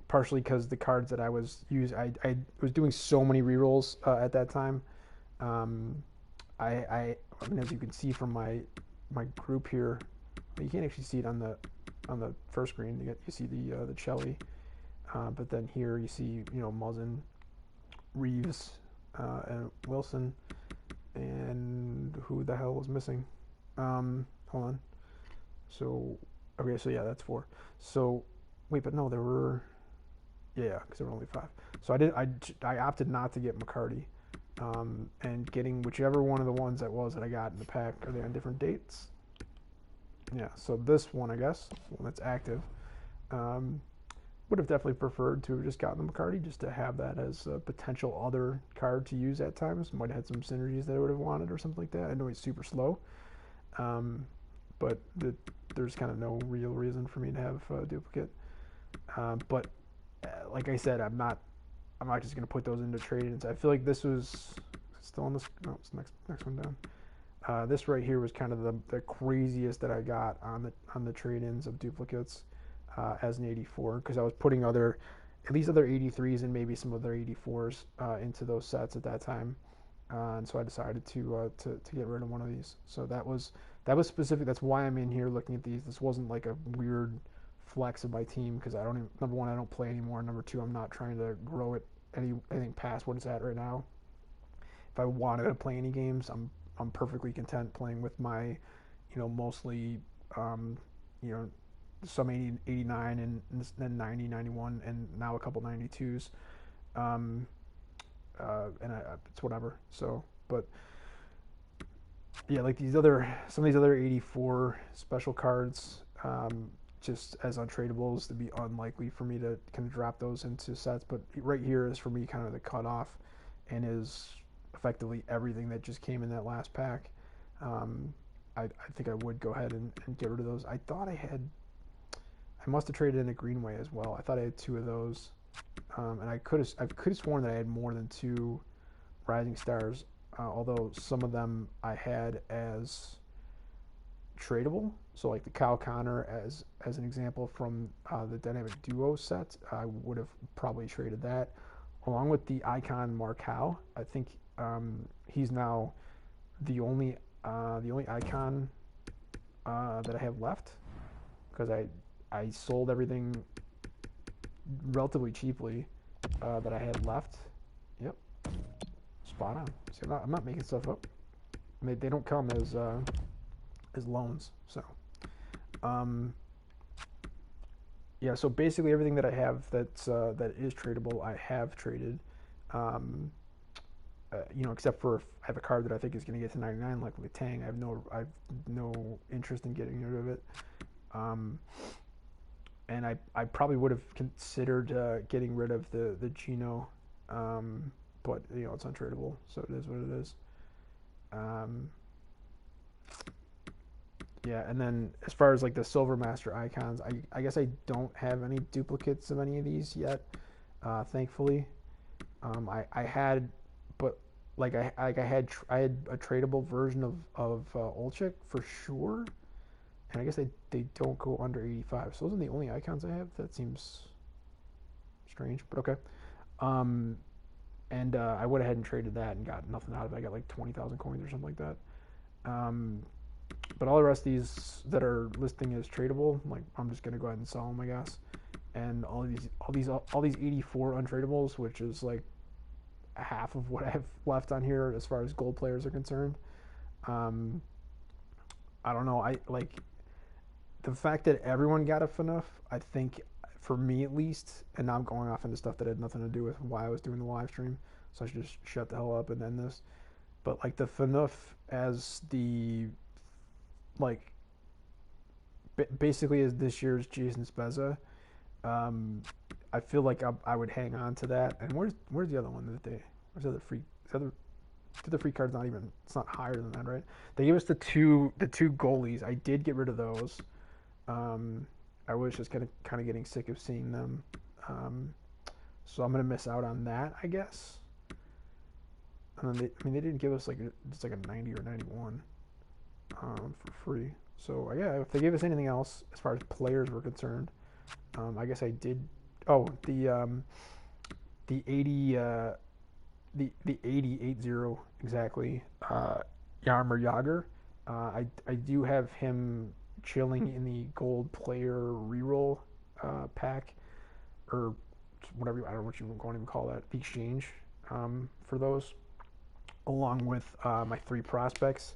[SPEAKER 1] Partially because the cards that I was using, I was doing so many rerolls at that time. I mean, as you can see from my group here, you can't actually see it on the first screen. You see the Chelly, but then here you see Muzzin, Reeves, and Wilson, and who the hell was missing? Hold on. So okay, so yeah, that's 4. So wait, but no, there were. Yeah, because there were only 5. So I opted not to get McCarty, and getting whichever one of the ones that I got in the pack. Are they on different dates? Yeah. So this one, I guess, one that's active, would have definitely preferred to have just gotten the McCarty just to have that as a potential other card to use at times. Might have had some synergies that I would have wanted or something like that. I know he's super slow, but there's kind of no real reason for me to have a duplicate. But like I said, I'm not just gonna put those into trade-ins. I feel like this was still on this. No, it's next one down. This right here was kind of the craziest that I got on the trade-ins of duplicates as an 84, because I was putting at least other 83s and maybe some other 84s into those sets at that time, and so I decided to get rid of one of these. So that was specific. That's why I'm in here looking at these. This wasn't like a weird flex of my team, because number one, I don't play anymore. Number two, I'm not trying to grow it anything past what it's at right now. If I wanted to play any games, I'm perfectly content playing with my, mostly, some 80, 89 and then 90, 91, and now a couple 92s, and it's whatever. So, but yeah, like some of these other 84 special cards. Just as untradables, to be unlikely for me to kind of drop those into sets. But right here is for me kind of the cutoff, and is effectively everything that just came in that last pack. I think I would go ahead and get rid of those. I thought I must have traded in a Greenway as well. I thought I had 2 of those, and I could have sworn that I had more than 2 Rising Stars, although some of them I had as tradable. So like the Kyle Connor as an example from the Dynamic Duo set, I would have probably traded that along with the Icon Markow. I think he's now the only Icon that I have left, because I sold everything relatively cheaply that I had left. Yep, spot on. See, I'm not making stuff up. They don't come as loans. So yeah, so basically everything that I have that is tradable, I have traded, except for if I have a card that I think is going to get to 99, like Letang. I have no interest in getting rid of it, and I probably would have considered getting rid of the Gino, but it's untradable, so it is what it is. Um, yeah, and then as far as like the Silver Master icons, I guess I don't have any duplicates of any of these yet, thankfully. I had, but I had a tradable version of Olchik for sure, and I guess they don't go under 85. So those are the only icons I have. That seems strange, but okay. Um, and I went ahead and traded that and got nothing out of it. I got like 20,000 coins or something like that. Um, but all the rest of these that are listing as tradable, like I'm just gonna go ahead and sell them, I guess. And all these 84 untradables, which is like half of what I have left on here as far as gold players are concerned. Um, I don't know. I like the fact that everyone got a FNUF. I think for me at least, and now I'm going off into stuff that had nothing to do with why I was doing the live stream, so I should just shut the hell up and end this. But like the FNUF as the like basically as this year's Jason Spezza. Um, I feel like I would hang on to that. And where's the other one that they? Where's the other free? The free card's not even. It's not higher than that, right? They gave us the two goalies. I did get rid of those. Um, I was just kind of getting sick of seeing them. Um, so I'm gonna miss out on that, I guess. And then they didn't give us like it's like a 90 or 91 for free. So yeah, if they gave us anything else as far as players were concerned, I guess I did. Oh, the 80 the 80 exactly. Yarmer Yager. I do have him chilling in the gold player reroll pack or whatever. I don't know what you want to even call that. The exchange for those, along with my three prospects,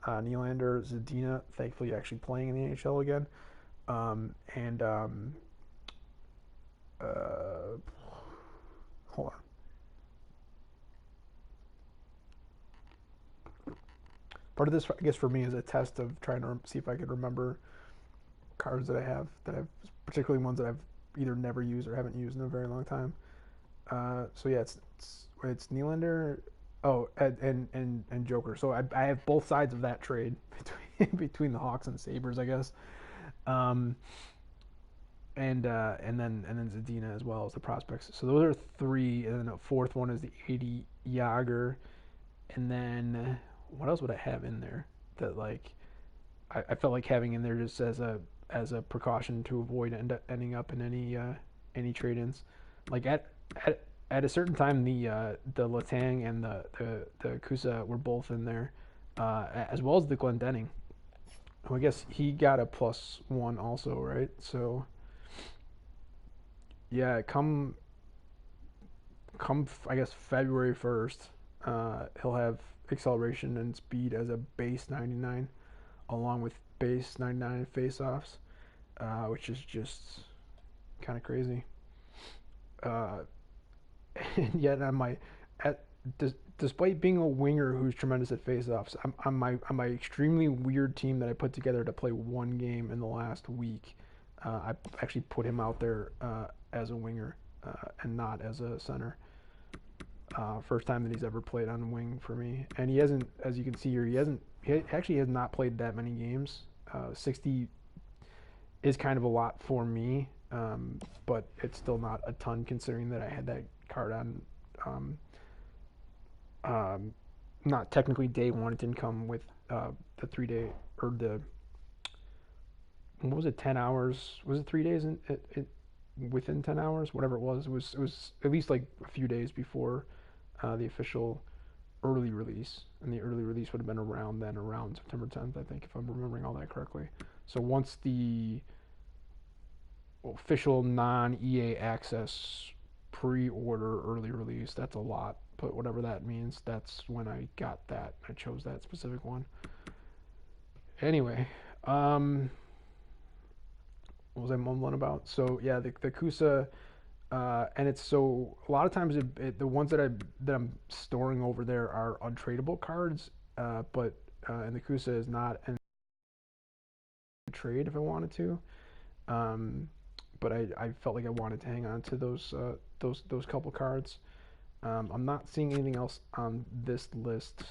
[SPEAKER 1] Nylander, Zadina, thankfully actually playing in the NHL again, and hold on. Part of this, I guess, for me is a test of trying to see if I can remember cards that I've particularly ones that I've either never used or haven't used in a very long time. So yeah, it's Nylander. Oh, and Joker. So I have both sides of that trade between the Hawks and Sabres, I guess. Um, and then Zadina as well as the prospects. So those are three, and then the fourth one is the 80 Yager, and then what else would I have in there that like I felt like having in there just as a precaution to avoid ending up in any trade-ins. Like at at a certain time, the Latang and the Kusa were both in there, as well as the Glendening. Well, I guess he got a +1 also, right? So yeah, come I guess February 1st, he'll have acceleration and speed as a base 99, along with base 99 face-offs, which is just kind of crazy. Uh, and yet on my at despite being a winger who's tremendous at faceoffs, I'm on my extremely weird team that I put together to play one game in the last week. I actually put him out there as a winger and not as a center. First time that he's ever played on wing for me, and he hasn't, as you can see here, he actually has not played that many games. 60 is kind of a lot for me, but it's still not a ton considering that I had that card on. Um, um, Not technically day one. It didn't come with the 3 day or the what was it 10 hours? Was it 3 days within 10 hours? Whatever it was, it was at least like a few days before the official early release, and the early release would have been around September 10th, I think, if I'm remembering all that correctly. So once the official non-EA access pre-order early release, that's a lot, but whatever that means, that's when I got that. I chose that specific one. Anyway, what was I mumbling about? So yeah, the Kusa, and it's so a lot of times the ones that I'm storing over there are untradeable cards, but and the Kusa is not in trade if I wanted to. Um, but I felt like I wanted to hang on to those couple cards. I'm not seeing anything else on this list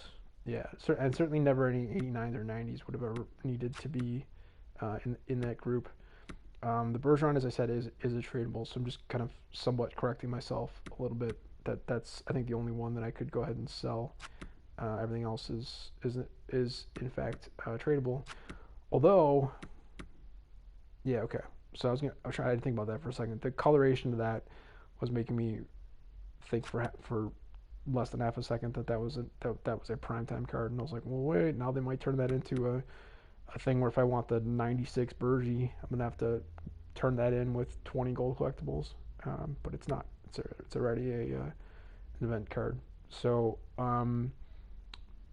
[SPEAKER 1] Yeah, and certainly never any 89s or 90s would have ever needed to be in that group. The Bergeron, as I said, is a tradable, so I'm just kind of somewhat correcting myself a little bit. That's I think the only one that I could go ahead and sell. Everything else is in fact tradable. Although, yeah, okay. So I was trying to think about that for a second. The coloration of that was making me think for less than half a second that was a primetime card, and I was like, well, wait, now they might turn that into a thing where if I want the '96 Bergie, I'm gonna have to turn that in with 20 gold collectibles, but it's not. It's already an event card. So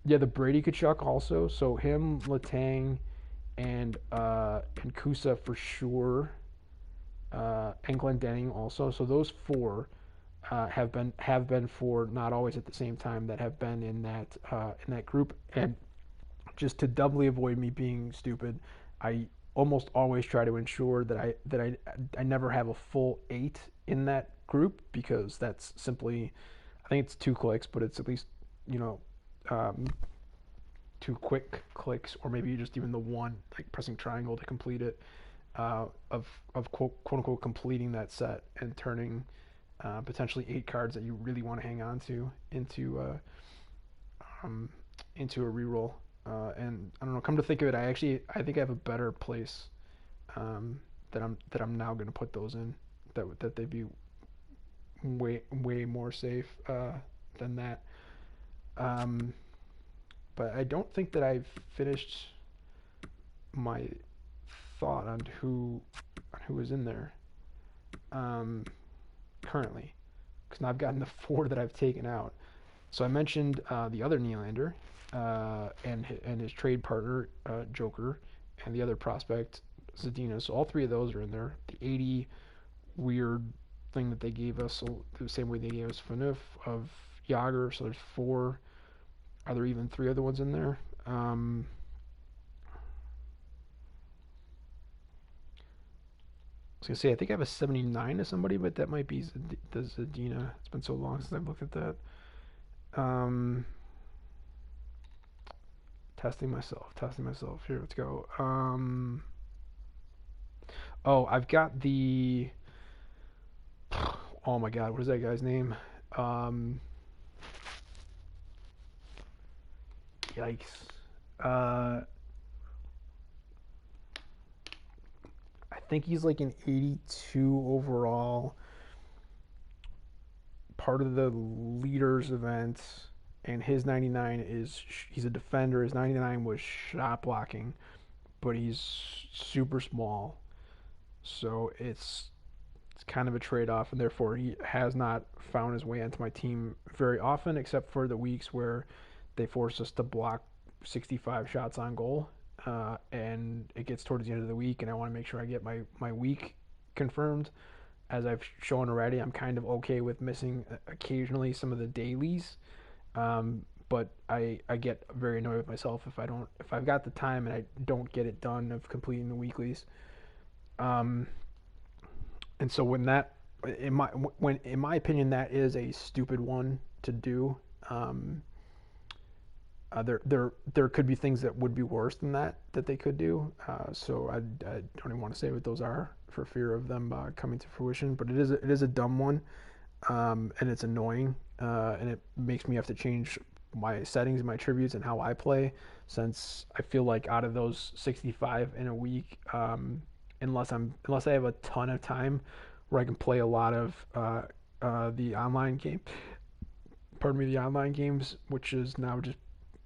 [SPEAKER 1] yeah, the Brady Kachuk also. So him, Letang, and Kusa for sure, and Glendening also. So those four have been for not always at the same time that have been in that group. And just to doubly avoid me being stupid, I almost always try to ensure that I never have a full 8 in that group, because that's simply, I think it's 2 clicks, but it's at least, you know, um, 2 quick clicks, or maybe just even the one, like pressing triangle to complete it, of quote unquote completing that set and turning potentially 8 cards that you really want to hang on to um, into a reroll. And I don't know. Come to think of it, I think I have a better place that I'm now going to put those in. That they'd be way more safe than that. Um, but I don't think that I've finished my thought on who is in there currently, because now I've gotten the 4 that I've taken out. So I mentioned the other Nylander and his trade partner Joker, and the other prospect Zadina. So all 3 of those are in there. The 80 weird thing that they gave us, so the same way they gave us Phaneuf of Yager. So there's 4. Are there even 3 other ones in there? I was gonna say I think I have a 79 to somebody, but that might be the Zadina. It's been so long since I've looked at that. Um, testing myself. Here, let's go. Oh, I've got the. Oh my God, what is that guy's name? Um, Yikes. Uh, I think he's like an 82 overall, part of the leaders event, and his 99 is he's a defender. His 99 was shot blocking, but he's super small, so it's kind of a trade off, and therefore he has not found his way into my team very often, except for the weeks where they force us to block 65 shots on goal. And it gets towards the end of the week, and I want to make sure I get my week confirmed. As I've shown already, I'm kind of okay with missing occasionally some of the dailies, but I get very annoyed with myself if I've got the time and I don't get it done of completing the weeklies. Um, and so when in my opinion that is a stupid one to do. Um, there could be things that would be worse than that they could do. So I don't even want to say what those are for fear of them coming to fruition. But it is a dumb one, and it's annoying, and it makes me have to change my settings, my tributes, and how I play. Since I feel like out of those 65 in a week, unless I have a ton of time where I can play a lot of the online game, pardon me, the online games, which is now just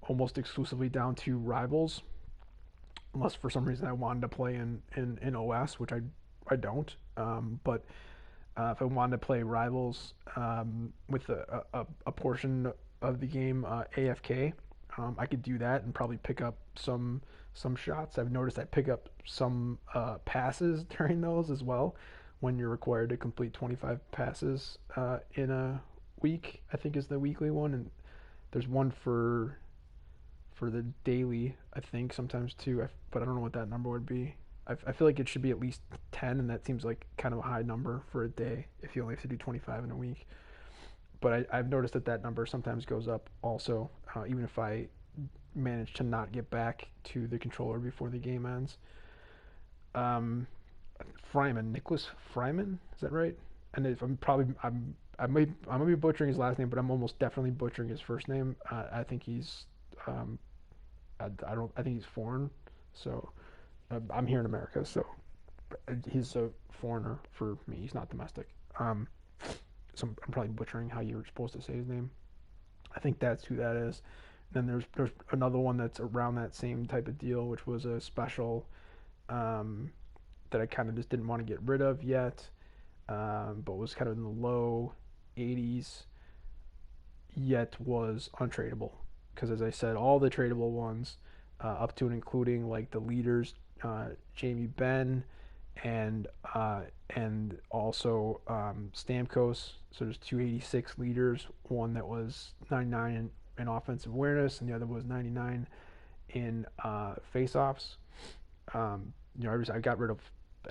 [SPEAKER 1] almost exclusively down to Rivals, unless for some reason I wanted to play in OS, which I don't. But if I wanted to play Rivals with a portion of the game AFK, I could do that and probably pick up some shots. I've noticed I pick up some passes during those as well, when you're required to complete 25 passes in a week, I think is the weekly one, and there's one for the daily, I think, sometimes too, but I don't know what that number would be. I feel like it should be at least 10, and that seems like kind of a high number for a day if you only have to do 25 in a week. But I've noticed that number sometimes goes up also, even if I manage to not get back to the controller before the game ends. Um, Nicholas Fryman, is that right? And if I'm probably I'm gonna be butchering his last name, but I'm almost definitely butchering his first name. I think he's um, I don't I think he's foreign, so I'm here in America, so he's a foreigner for me. He's not domestic. Um, so I'm probably butchering how you're supposed to say his name. I think that's who that is. And then there's another one that's around that same type of deal, which was a special um, that I kind of just didn't want to get rid of yet, but was kind of in the low 80s, yet was untradeable. Because as I said, all the tradable ones, up to and including like the leaders, Jamie Benn, and also Stamkos. So there's 286 leaders. One that was 99 in offensive awareness, and the other was 99 in faceoffs. I got rid of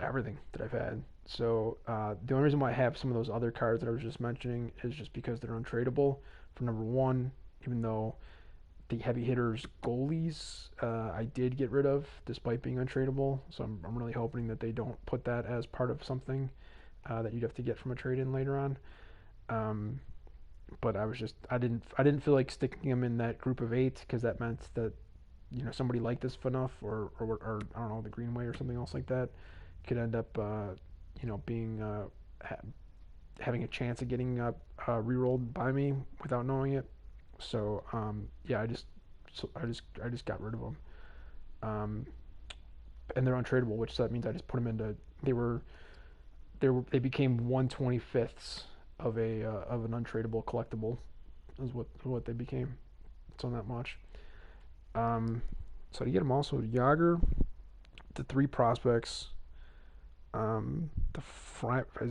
[SPEAKER 1] everything that I've had. So the only reason why I have some of those other cards that I was just mentioning is just because they're untradeable. For number one, even though the heavy hitters goalies I did get rid of despite being untradeable. So I'm really hoping that they don't put that as part of something that you'd have to get from a trade in later on. Um, but I didn't feel like sticking them in that group of 8 because that meant that somebody liked this enough or I don't know, the Greenway or something else like that could end up being having a chance of getting re-rolled by me without knowing it. So yeah, I just got rid of them, um, and they're untradeable, which that means I just put them into they became 1/25ths of a of an untradeable collectible is what they became. It's on that much. So to get them also Yager, the 3 prospects, is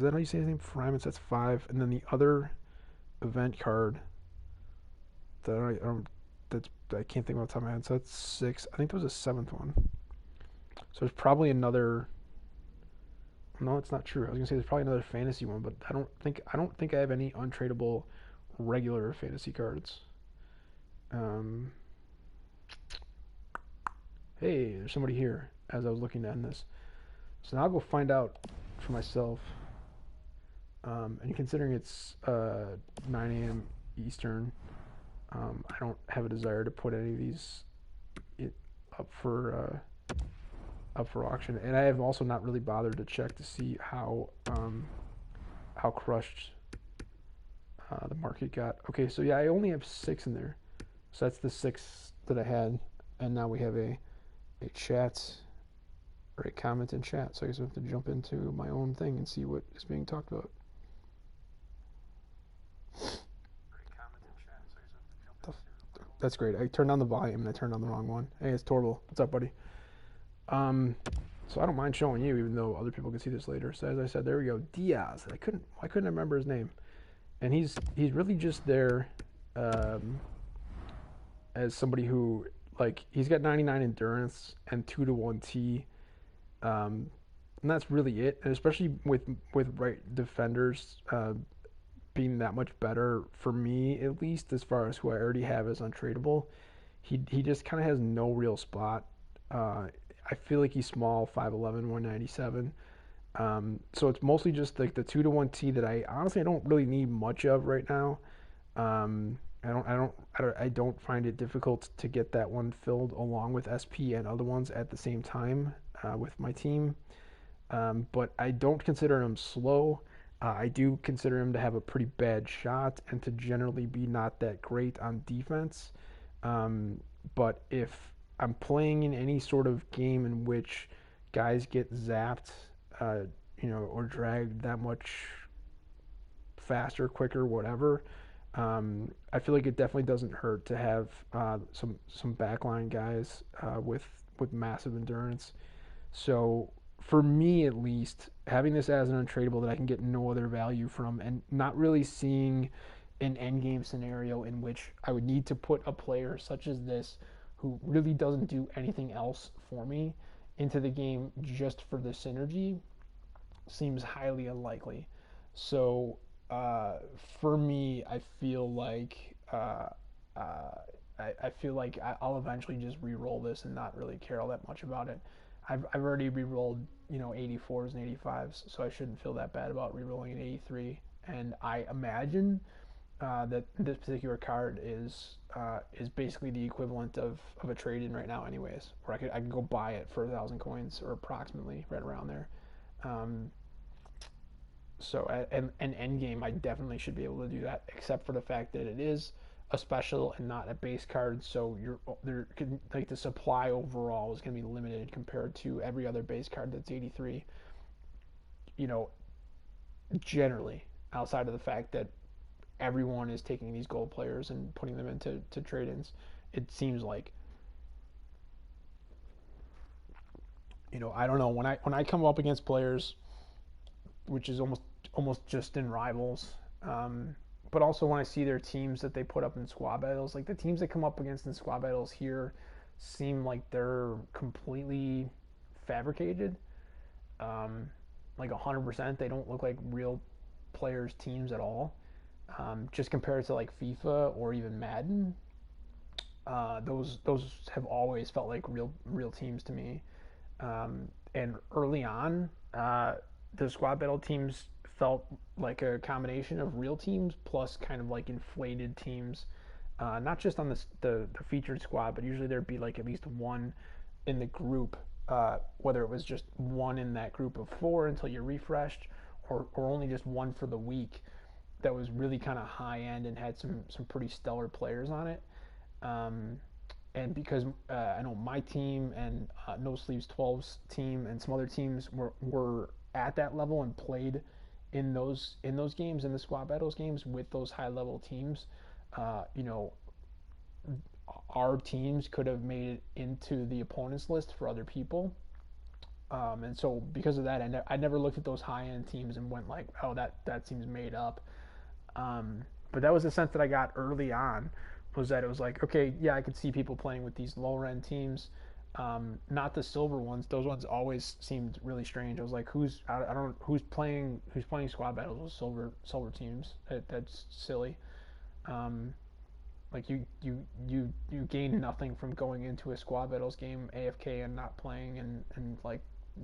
[SPEAKER 1] that how you say his name? Fryman, that's 5, and then the other event card that I can't think of off the top of my head. So that's 6. I think there was a 7th one. So there's probably another. No, it's not true. I was gonna say there's probably another fantasy one, but I don't think I have any untradeable regular fantasy cards. Um, hey, there's somebody here as I was looking to end this. So now I'll go find out for myself. And considering it's 9 a.m. Eastern, I don't have a desire to put any of these up for auction, and I have also not really bothered to check to see how crushed the market got. Okay, so yeah, I only have 6 in there, so that's the 6 that I had, and now we have a chat or a comment in chat. So I guess I have to jump into my own thing and see what is being talked about. That's great. I turned on the volume and I turned on the wrong one. Hey, it's Torval. What's up, buddy? So I don't mind showing you, even though other people can see this later. So as I said, there we go. Diaz. I couldn't remember his name, and he's really just there as somebody who, like, he's got 99 endurance and 2-to-1 T, and that's really it. And especially with right defenders being that much better for me, at least as far as who I already have as untradeable, he just kind of has no real spot. I feel like he's small, 5'11", 197. So it's mostly just like the 2-to-1 T that I don't really need much of right now. I don't find it difficult to get that one filled along with SP and other ones at the same time with my team. But I don't consider him slow. I do consider him to have a pretty bad shot and to generally be not that great on defense. But if I'm playing in any sort of game in which guys get zapped, or dragged that much faster, quicker, whatever, I feel like it definitely doesn't hurt to have some backline guys with massive endurance. So for me, at least, having this as an untradeable that I can get no other value from, and not really seeing an end game scenario in which I would need to put a player such as this, who really doesn't do anything else for me, into the game just for the synergy, seems highly unlikely. So for me, I feel like I feel like I'll eventually just re-roll this and not really care all that much about it. I've already re-rolled 84s and 85s, so I shouldn't feel that bad about re-rolling an 83. And I imagine that this particular card is basically the equivalent of a trade-in right now, anyways. Where I could go buy it for 1,000 coins or approximately right around there. Um, so at an end game, I definitely should be able to do that, except for the fact that it is a special and not a base card. So like the supply overall is going to be limited compared to every other base card that's 83. You know, generally outside of the fact that everyone is taking these gold players and putting them into trade-ins. It seems like, I don't know, when I come up against players, which is almost just in rivals, but also when I see their teams that they put up in squad battles, like the teams that come up against in squad battles here seem like they're completely fabricated. Like 100%, they don't look like real players' teams at all. Just compared to like FIFA or even Madden, those have always felt like real teams to me. And early on, the squad battle teams felt like a combination of real teams plus kind of like inflated teams. Not just on the featured squad, but usually there'd be like at least one in the group, whether it was just one in that group of four until you refreshed, or only just one for the week that was really kind of high end and had some pretty stellar players on it. Um, and because I know my team and No Sleeves 12's team and some other teams were at that level and played in those games, in the squad battles games with those high level teams, uh, you know our teams could have made it into the opponents list for other people. And so because of that, I never looked at those high end teams and went like, oh, that seems made up. But that was the sense that I got early on, was that it was like, okay, yeah, I could see people playing with these lower end teams, not the silver ones. Those ones always seemed really strange. I was like, I don't who's playing squad battles with silver teams. That's silly. Um, like you gain nothing from going into a squad battles game AFK and not playing, and like,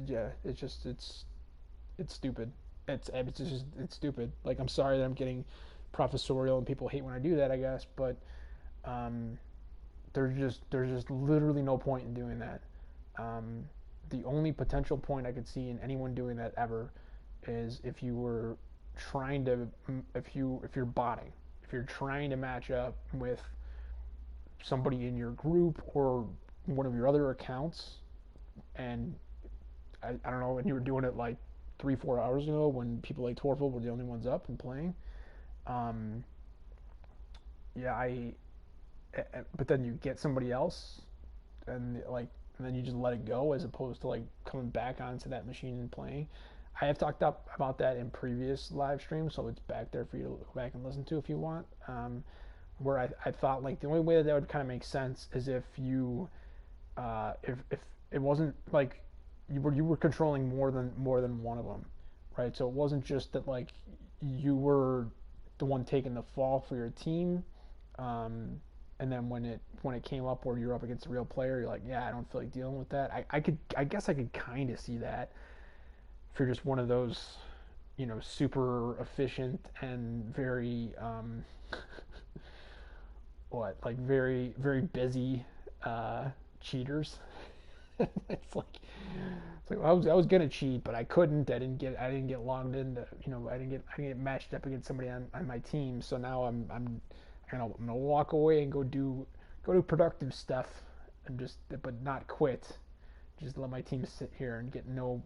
[SPEAKER 1] yeah, it's stupid. It's stupid. Like, I'm sorry that I'm getting professorial and people hate when I do that, I guess, but um, there's just literally no point in doing that. Um, the only potential point I could see in anyone doing that ever is if you were trying to if you're botting, if you're trying to match up with somebody in your group or one of your other accounts, and I don't know, and you were doing it like 3-4 hours ago when people like Torful were the only ones up and playing. Um, yeah, but then you get somebody else, and then you just let it go as opposed to like coming back onto that machine and playing. I have talked up about that in previous live streams, so it's back there for you to go back and listen to if you want. Where I thought like the only way that would kind of make sense is if if it wasn't like you were controlling more than one of them, right? So it wasn't just that like you were the one taking the fall for your team, um, and then when it came up where you're up against a real player, you're like, yeah, I don't feel like dealing with that. I guess I could kind of see that if you're just one of those, super efficient and very like very very busy cheaters. It's like I was gonna cheat, but I couldn't. I didn't get logged into. I didn't get matched up against somebody on my team. So now I'm gonna walk away and go do productive stuff, and but not quit. Just let my team sit here and get no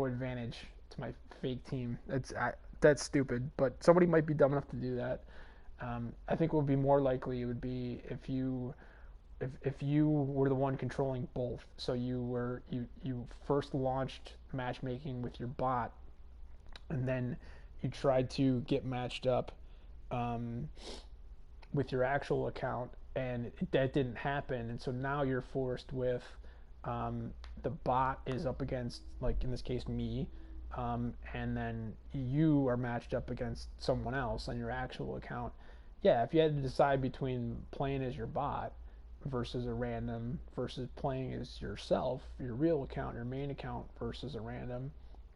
[SPEAKER 1] advantage to my fake team. That's stupid. But somebody might be dumb enough to do that. I think what would be more likely it would be if you were the one controlling both. So you first launched matchmaking with your bot, and then you tried to get matched up um, with your actual account, and that didn't happen. And so now you're forced with the bot is up against, like in this case, me. And then you are matched up against someone else on your actual account. Yeah, if you had to decide between playing as your bot versus a random, versus playing as yourself, your real account, your main account versus a random,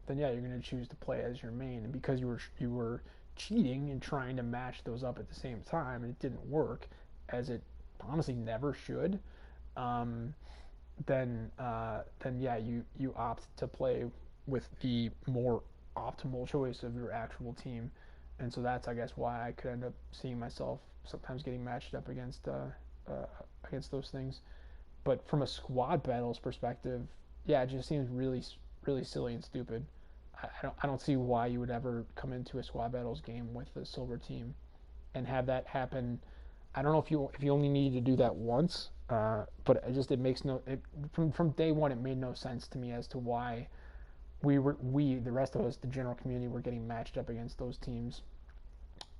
[SPEAKER 1] then yeah, you're going to choose to play as your main. And because you were cheating and trying to match those up at the same time, and it didn't work, as it honestly never should, um, then yeah, you opt to play with the more optimal choice of your actual team, and so that's I guess why I could end up seeing myself sometimes getting matched up uh, against those things. But from a squad battles perspective, yeah, it just seems really silly and stupid. I don't see why you would ever come into a squad battles game with a silver team and have that happen. I don't know if you only needed to do that once, but it makes no from day one it made no sense to me as to why we the rest of us, the general community, were getting matched up against those teams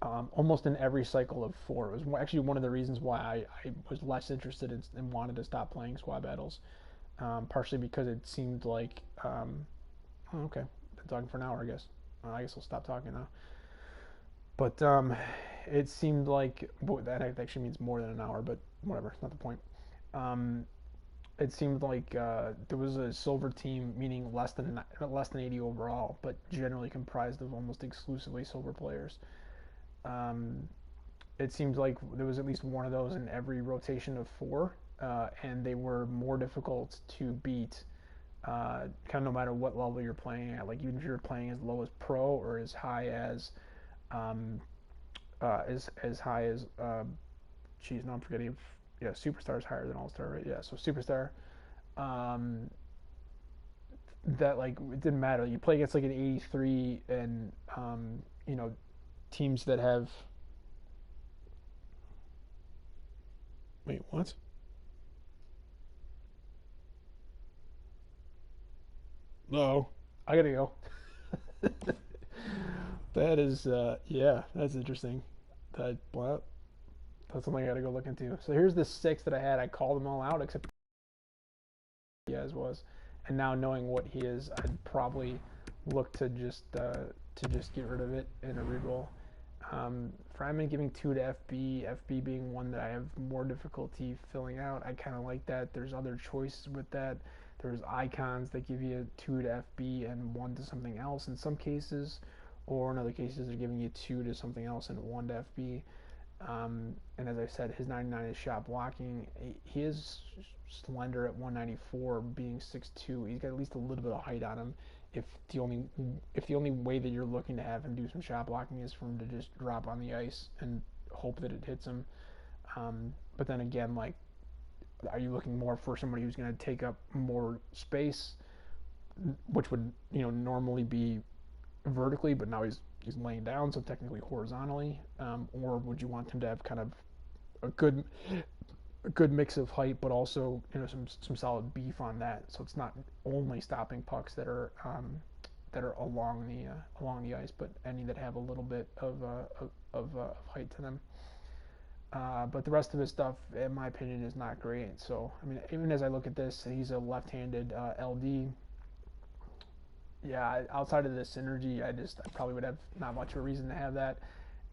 [SPEAKER 1] almost in every cycle of four. It was actually one of the reasons why I was less interested in and wanted to stop playing squad battles, partially because it seemed like oh, okay, been talking for an hour, I guess. I guess I'll stop talking now. But it seemed like that actually means more than an hour, but whatever, not the point. Um, it seemed like there was a silver team, meaning less than 80 overall, but generally comprised of almost exclusively silver players. Um, it seemed like there was at least one of those in every rotation of four, and they were more difficult to beat. Kind of no matter what level you're playing at, like even if you're playing as low as pro or as high as um, as high as geez, no, I'm forgetting. Yeah, superstar is higher than all star, right? Yeah, so superstar. Um, that like it didn't matter. You play against like an 83 and teams that have. Wait, what? No, I gotta go. That is yeah, that's interesting. Well, that's something I gotta go look into. So here's the six that I had. I called them all out except Diaz was, and now knowing what he is, I'd probably look to just get rid of it in a reroll. Fryman giving two to FB, FB being one that I have more difficulty filling out. I kind of like that. There's other choices with that. There's icons that give you two to FB and one to something else in some cases, or in other cases they're giving you two to something else and one to FB. And as I said, his 99 is shot blocking. He is slender at 194, being 6'2". He's got at least a little bit of height on him. If the only if the only way that you're looking to have him do some shot blocking is for him to just drop on the ice and hope that it hits him. But then again, like, are you looking more for somebody who's going to take up more space, which would normally be vertically, but now he's laying down, so technically horizontally, or would you want him to have kind of a good mix of height, but also some solid beef on that, so it's not only stopping pucks that are along the ice, but any that have a little bit of height to them. But the rest of his stuff, in my opinion, is not great. So I mean, even as I look at this, he's a left-handed LD. Yeah, outside of the synergy, I probably would have not much of a reason to have that.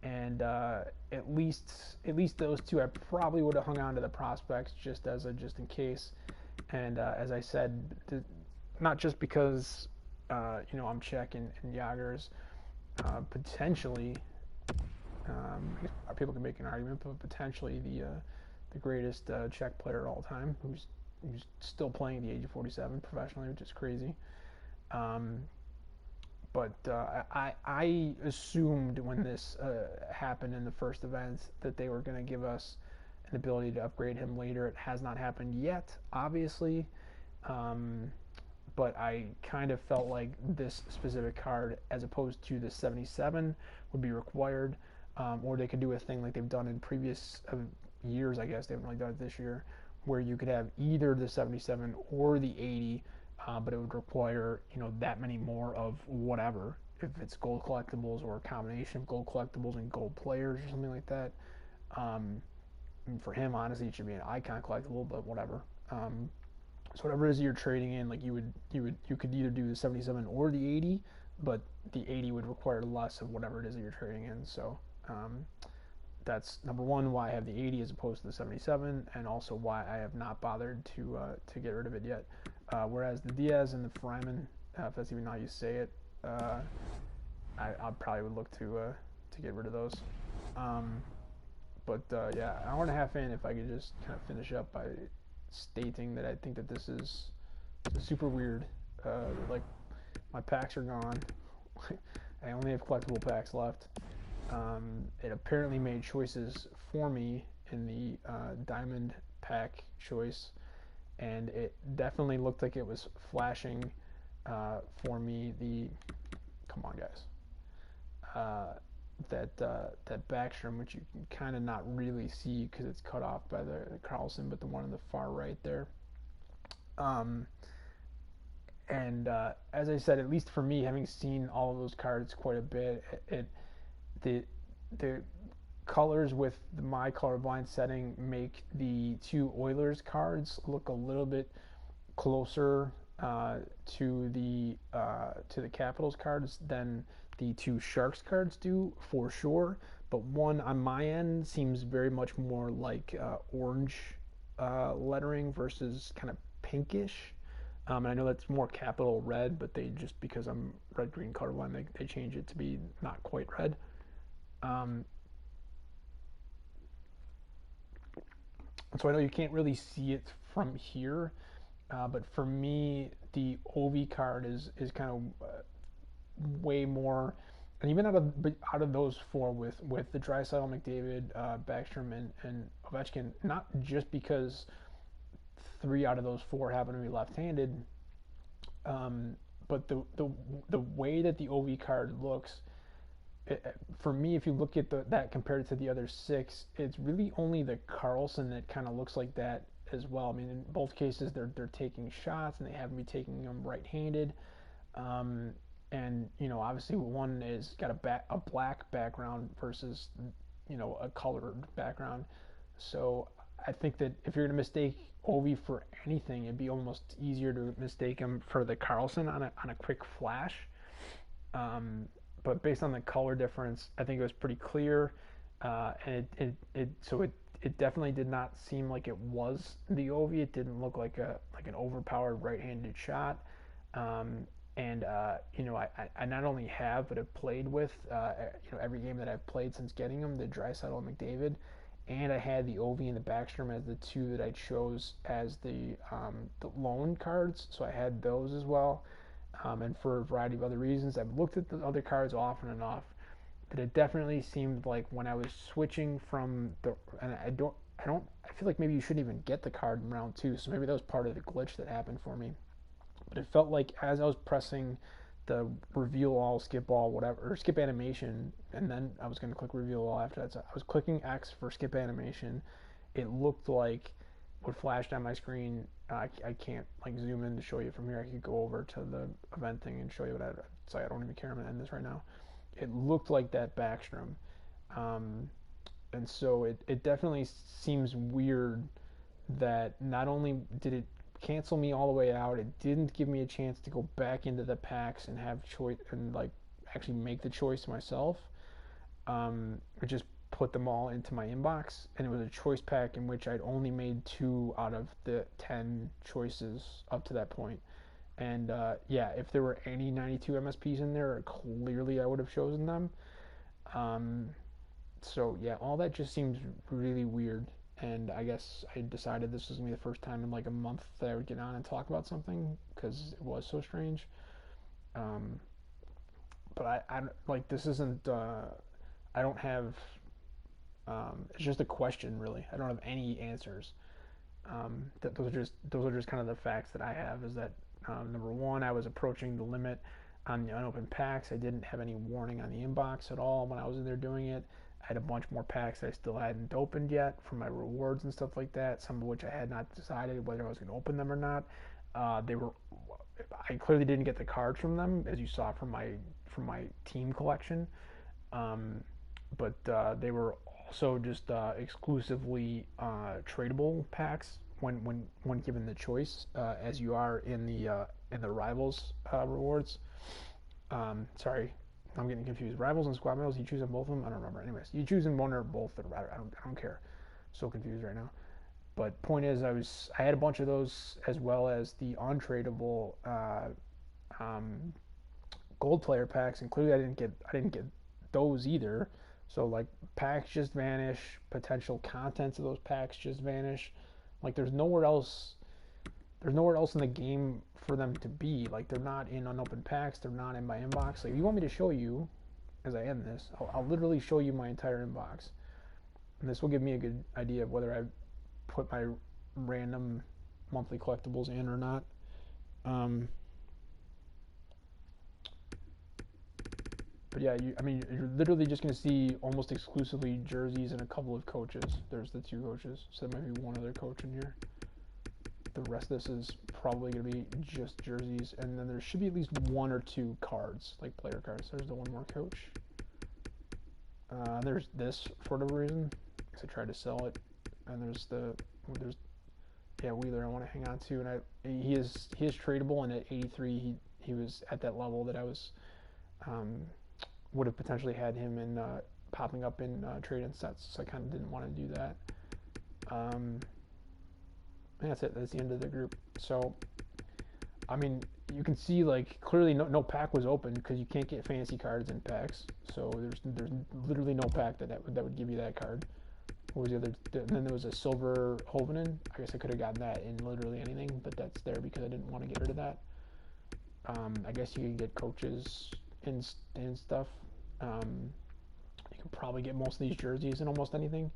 [SPEAKER 1] And at least those two, I probably would have hung on to the prospects just in case. And as I said, not just because I'm Czech and Jager's potentially. I guess people can make an argument, but potentially the greatest Czech player of all time, who's still playing at the age of 47 professionally, which is crazy. Um, but I assumed when this happened in the first event that they were going to give us an ability to upgrade him later. It has not happened yet, obviously, um, but I kind of felt like this specific card, as opposed to the 77, would be required, or they could do a thing like they've done in previous years. I guess they haven't really done it this year, where you could have either the 77 or the 80, but it would require that many more of whatever, if it's gold collectibles or a combination of gold collectibles and gold players or something like that. And for him, honestly, it should be an icon collectible, but whatever. So whatever it is you're trading in, like you could either do the 77 or the 80, but the 80 would require less of whatever it is that you're trading in. So that's number one why I have the 80 as opposed to the 77, and also why I have not bothered to get rid of it yet. Whereas the Diaz and the Fryman, if that's even how you say it, I probably would look to get rid of those. But yeah, an hour and a half in, if I could just kind of finish up by stating that I think that this is super weird. Like, my packs are gone. I only have collectible packs left. It apparently made choices for me in the diamond pack choice, and it definitely looked like it was flashing for me come on guys, that Backstrom, which you can kind of not really see because it's cut off by the Carlson, but the one on the far right there. And as I said, at least for me, having seen all of those cards quite a bit, the colors with my colorblind setting make the two Oilers cards look a little bit closer to the Capitals cards than the two Sharks cards do, for sure. But one on my end seems very much more like orange lettering versus kind of pinkish. And I know that's more Capital red, but they just, because I'm red-green colorblind, they change it to be not quite red. So I know you can't really see it from here, but for me, the OV card is kind of way more, and even out of those four, with the Draisaitl, McDavid, Backstrom, and Ovechkin, not just because 3 out of those 4 happen to be left-handed, but the way that the OV card looks, for me, if you look at that compared to the other 6, it's really only the Carlson that kind of looks like that as well. I mean, in both cases, they're taking shots, and they happen to be taking them right-handed. And obviously, one is got a black background versus a colored background. So I think that if you're going to mistake Ovi for anything, it'd be almost easier to mistake him for the Carlson on a quick flash. But based on the color difference, I think it was pretty clear, and it definitely did not seem like it was the Ovi. It didn't look like an overpowered right-handed shot. And I not only have, but have played with every game that I've played since getting them, the Draisaitl and McDavid, and I had the Ovi and the Backstrom as the 2 that I chose as the loan cards, so I had those as well. And for a variety of other reasons, I've looked at the other cards often enough that it definitely seemed like when I was switching from and I feel like maybe you shouldn't even get the card in round 2, so maybe that was part of the glitch that happened for me. But it felt like as I was pressing the reveal all, skip all, whatever, or skip animation, and then I was going to click reveal all after that. So I was clicking X for skip animation. It looked like what flashed on my screen. I can't zoom in to show you from here. I could go over to the event thing and show you what so I don't even care. I'm going to end this right now. It looked like that Backstrom. And so it definitely seems weird that not only did it cancel me all the way out, it didn't give me a chance to go back into the packs and have choice and actually make the choice myself. It just put them all into my inbox, and it was a choice pack in which I'd only made 2 out of the 10 choices up to that point. And yeah, if there were any 92 MSPs in there, clearly I would have chosen them. So yeah, all that just seems really weird. And I guess I decided this was going to be the first time in a month that I would get on and talk about something, because it was so strange. But I this isn't, I don't have, it's just a question, really. I don't have any answers. Those are just kind of the facts that I have, is that, number one, I was approaching the limit on the unopened packs. I didn't have any warning on the inbox at all when I was in there doing it. I had a bunch more packs that I still hadn't opened yet for my rewards and stuff like that, some of which I had not decided whether I was going to open them or not. I clearly didn't get the cards from them, as you saw from my team collection. But they were also just exclusively tradable packs when given the choice, as you are in the rivals rewards. Sorry, I'm getting confused. Rivals and squad medals, you choose on both of them? I don't remember. Anyways, you choose in one or both. I don't care. So confused right now. But point is, I had a bunch of those as well as the untradeable um, gold player packs. And clearly, I didn't get those either. So like packs just vanish. Potential contents of those packs just vanish. Like there's nowhere else. There's nowhere else in the game for them to be. Like they're not in unopened packs. They're not in my inbox. Like if you want me to show you, as I end this, I'll literally show you my entire inbox, and this will give me a good idea of whether I put my random monthly collectibles in or not. But yeah, you're literally just going to see almost exclusively jerseys and a couple of coaches. There's the 2 coaches, so there might be one other coach in here. The rest of this is probably going to be just jerseys, and then there should be at least 1 or 2 cards, like player cards. There's the one more coach. There's this for whatever reason, because I tried to sell it, and there's Wheeler I want to hang on to, and he is tradable, and at 83 he was at that level that I was would have potentially had him in popping up in trade-in sets, so I kind of didn't want to do that. And that's it. That's the end of the group. So, I mean, you can see like clearly no pack was open because you can't get fantasy cards in packs. So there's literally no pack that would give you that card. What was the other? And then there was a silver Hovinen. I guess I could have gotten that in literally anything, but that's there because I didn't want to get rid of that. I guess you can get coaches in stuff. You can probably get most of these jerseys in almost anything.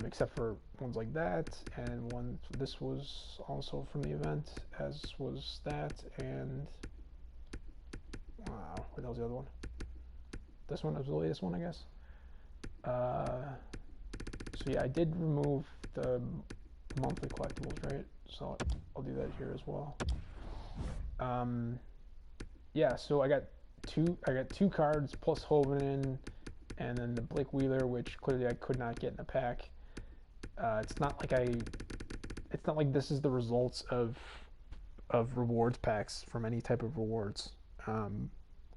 [SPEAKER 1] Except for ones like that, and this was also from the event, as was that, and wow, where was the other one? This one was the latest one, I guess. So yeah, I did remove the monthly collectibles, right? So I'll do that here as well. Yeah, so I got two cards plus Hovinen, and then the Blake Wheeler, which clearly I could not get in a pack. It's not like this is the results of rewards packs from any type of rewards.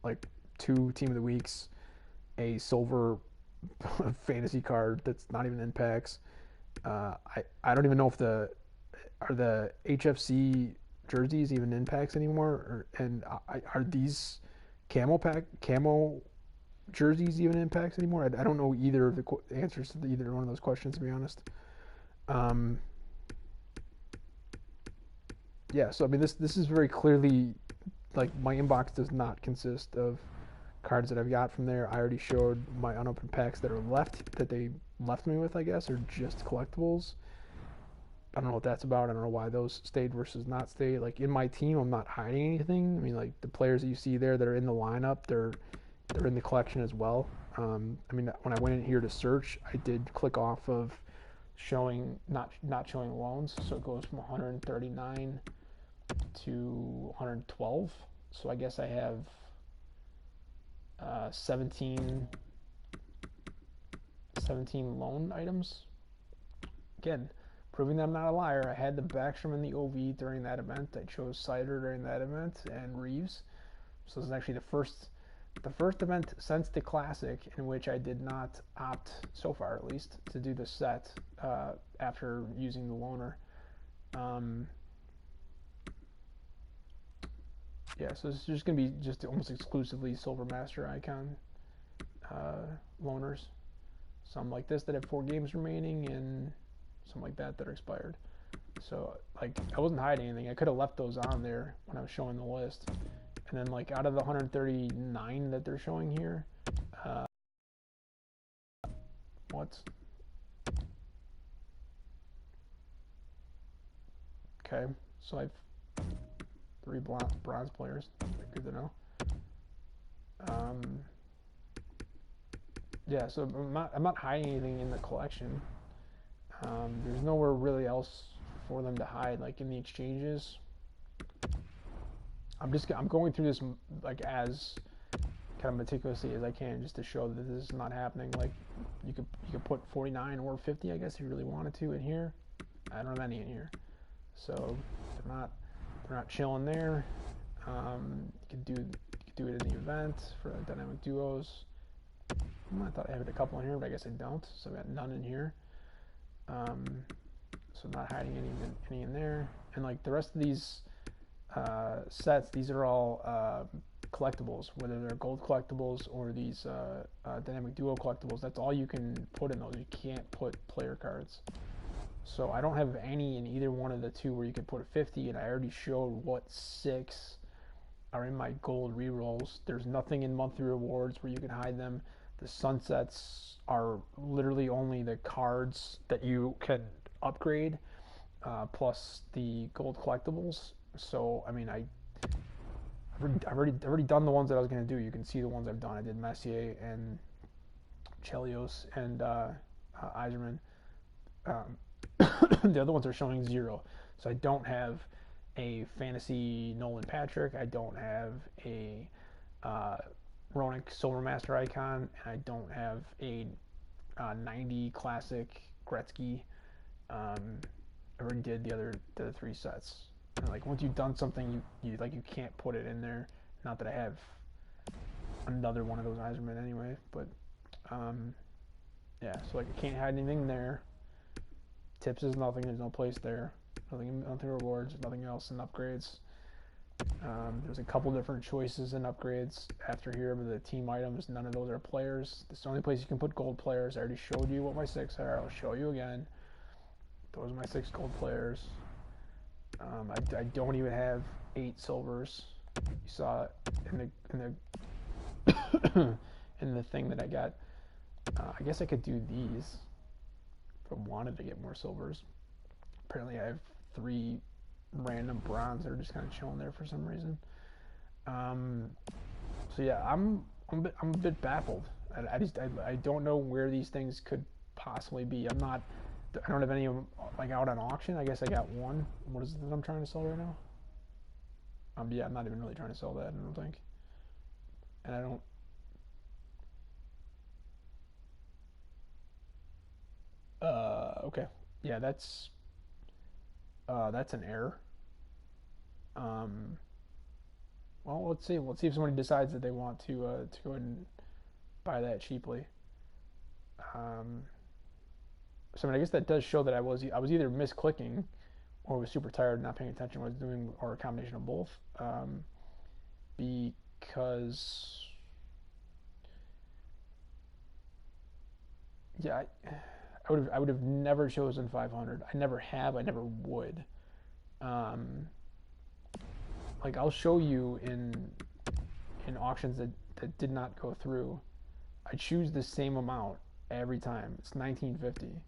[SPEAKER 1] Like 2 Team of the Weeks, a silver fantasy card that's not even in packs. I don't even know if the HFC jerseys even in packs anymore, are these camo jerseys even in packs anymore? I don't know either of the answers to either one of those questions, to be honest. Yeah, so I mean, this is very clearly, like, my inbox does not consist of cards that I've got from there. I already showed my unopened packs that they left me with, I guess, are just collectibles. I don't know what that's about. I don't know why those stayed versus not stayed. Like, in my team, I'm not hiding anything. I mean, like, the players that you see there that are in the lineup, they're in the collection as well. I mean, when I went in here to search, I did click off of showing not showing loans, so it goes from 139 to 112. So I guess I have 17 loan items. Again, proving that I'm not a liar. I had the Backstrom and the OV during that event. I chose Sider during that event and Reeves. So this is actually the first event since the Classic in which I did not opt, so far at least, to do the set after using the loaner. Yeah, so it's just going to be just almost exclusively Silver Master Icon loaners. Some like this that have 4 games remaining, and some like that are expired. So, like, I wasn't hiding anything. I could have left those on there when I was showing the list. And then, like, out of the 139 that they're showing here, okay, so I have 3 bronze players. Good to know. Yeah, so I'm not hiding anything in the collection. There's nowhere really else for them to hide, like in the exchanges. I'm going through this like as kind of meticulously as I can, just to show that this is not happening. Like, you could put 49 or 50, I guess, if you really wanted to, in here. I don't have any in here, so they're not chilling there. You could do it in the event for dynamic duos. I thought I had a couple in here, but I guess I don't. So I got none in here. So not hiding any in there. And like the rest of these sets, these are all collectibles, whether they're gold collectibles or these dynamic duo collectibles. That's all you can put in those. You can't put player cards. So I don't have any in either one of the two where you could put a 50, and I already showed what 6 are in my gold rerolls. There's nothing in monthly rewards where you can hide them. The sunsets are literally only the cards that you can upgrade, plus the gold collectibles. So I mean, I've already done the ones that I was going to do. You can see the ones I've done. I did Messier and Chelios and Iserman. The other ones are showing 0. So I don't have a fantasy Nolan Patrick. I don't have a Ronick Silvermaster icon, and I don't have a 90 classic Gretzky. I already did the other 3 sets. And like once you've done something, you can't put it in there. Not that I have another one of those Iserman anyway, but yeah. So like I can't hide anything there. Tips is nothing. There's no place there. Nothing rewards. Nothing else in upgrades. There's a couple different choices in upgrades after here, but the team items, none of those are players. This is the only place you can put gold players. I already showed you what my 6 are. I'll show you again. Those are my 6 gold players. I don't even have 8 silvers. You saw it in the in the thing that I got. I guess I could do these if I wanted to get more silvers. Apparently I have 3 random bronze that are just kind of chilling there for some reason. So yeah, I'm a bit baffled. I don't know where these things could possibly be. I don't have any of them like out on auction. I guess I got one. What is it that I'm trying to sell right now? Yeah, I'm not even really trying to sell that, I don't think. And I don't. Okay. Yeah, that's an error. Well, let's see. Let's see if somebody decides that they want to go ahead and buy that cheaply. So I mean, I guess that does show that I was either misclicking or was super tired, not paying attention, what I was doing, or a combination of both. Because yeah, I would have never chosen 500. I never have. I never would. Like I'll show you in auctions that did not go through. I choose the same amount every time. It's 1950.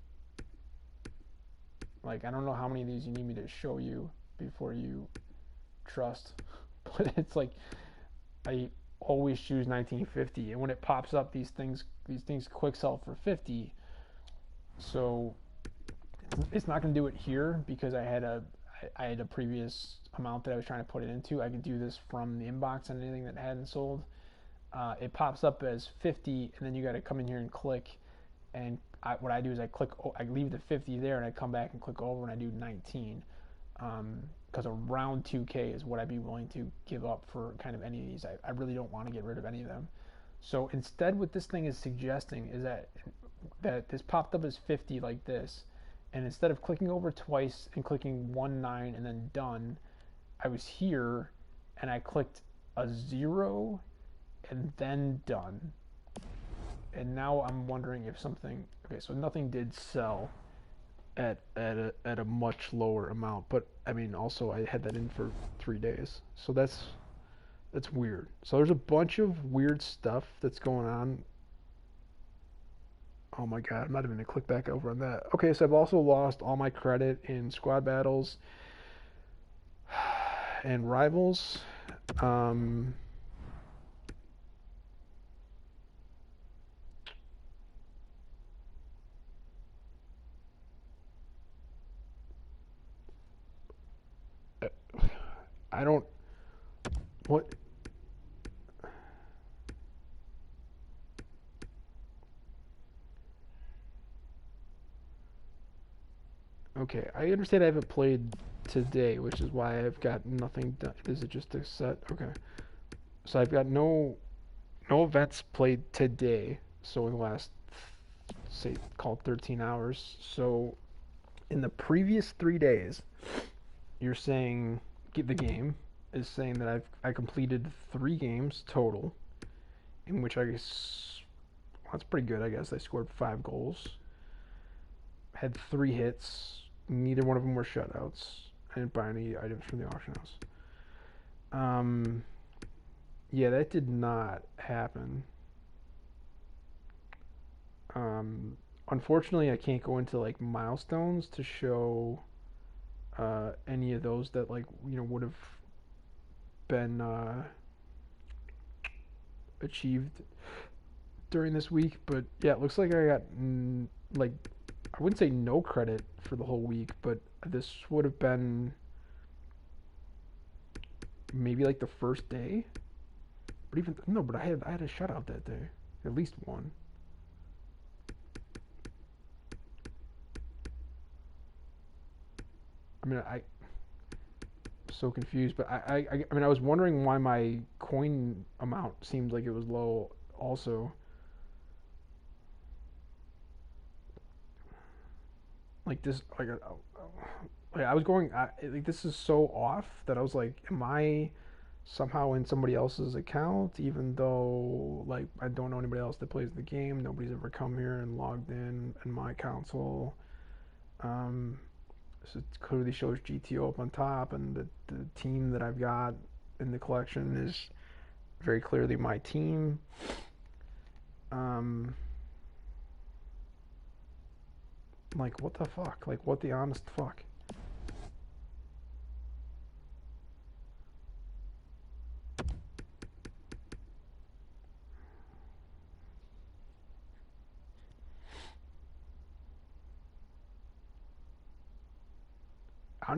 [SPEAKER 1] Like I don't know how many of these you need me to show you before you trust, but it's like I always choose 1950, and when it pops up, these things quick sell for 50. So it's not going to do it here because I had a previous amount that I was trying to put it into. I could do this from the inbox on anything that hadn't sold. It pops up as 50, and then you got to come in here and click. And what I do is I leave the 50 there, and I come back and click over, and I do 19. Because around 2K is what I'd be willing to give up for kind of any of these. I really don't want to get rid of any of them. So instead, what this thing is suggesting is that this popped up as 50 like this, and instead of clicking over twice and clicking 19 and then done, I was here and I clicked a 0 and then done. And now I'm wondering if something. Okay, so nothing did sell at a much lower amount, but I mean also I had that in for 3 days, so that's weird. So there's a bunch of weird stuff that's going on. Oh my god, I'm not even gonna click back over on that. Okay, so I've also lost all my credit in squad battles and rivals. I don't. What? Okay, I understand I haven't played today, which is why I've got nothing done. Is it just a set? Okay. So I've got no events played today. So in the last, say, call it 13 hours. So in the previous 3 days, you're saying the game is saying that I completed 3 games total, in which I guess well, that's pretty good. I guess I scored 5 goals, had 3 hits. Neither one of them were shutouts. I didn't buy any items from the auction house. Yeah, that did not happen. Um, Unfortunately, I can't go into like milestones to show any of those that like would have been achieved during this week. But yeah, it looks like I got like I wouldn't say no credit for the whole week, but this would have been maybe like the first day. But even no, but I had a shutout that day, at least one. I mean, I'm so confused, but I mean, I was wondering why my coin amount seemed like it was low. Also, like this, like I was going, like this is so off that I was like, am I somehow in somebody else's account, even though like I don't know anybody else that plays the game. Nobody's ever come here and logged in my console. Um, so it clearly shows GTO up on top, and the team that I've got in the collection is very clearly my team. Um, like what the fuck? Like what the honest fuck? I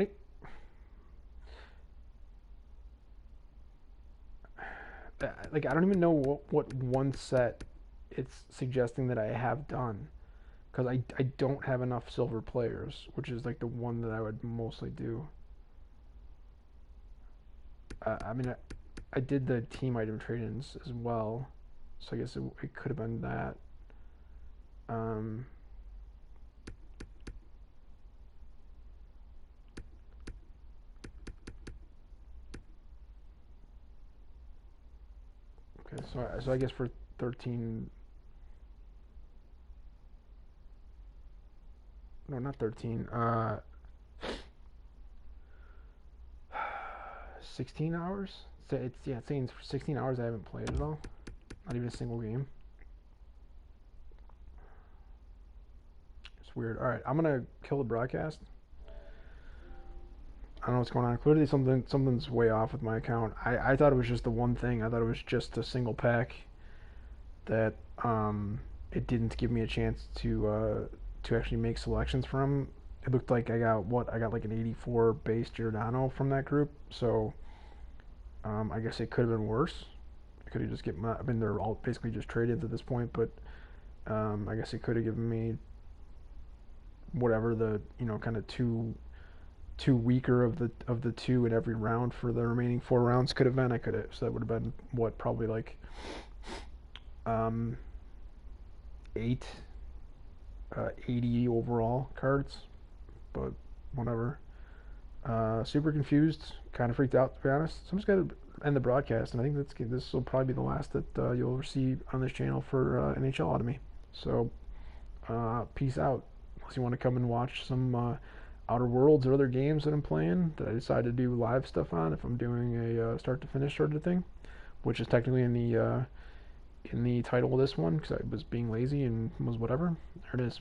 [SPEAKER 1] don't, like I don't even know what one set it's suggesting that I have done, because I don't have enough silver players, which is like the one that I would mostly do. I mean, I did the team item trade-ins as well, so I guess it could have been that. Um, okay, so I guess for 13, no, not 13, 16 hours. So it's saying for 16 hours I haven't played at all, not even a single game. It's weird. All right, I'm gonna kill the broadcast. I don't know what's going on. Clearly something's way off with my account. I thought it was just the one thing. I thought it was just a single pack that it didn't give me a chance to actually make selections from. It looked like I got like an 84 base Giordano from that group. So I guess it could have been worse. I could have just I mean they're all basically just traded at this point, but I guess it could have given me whatever the kind of two weaker of the two in every round for the remaining 4 rounds could have been. I could have So that would have been what, probably like um 8 80 overall cards, but whatever. Super confused, kind of freaked out, to be honest. So I'm just gonna end the broadcast, and I think this will probably be the last that you'll receive on this channel for NHL out of me. So peace out. Unless you want to come and watch some Outer Worlds or other games that I'm playing that I decided to do live stuff on, if I'm doing a start to finish sort of thing, which is technically in the title of this one because I was being lazy and was whatever. There it is.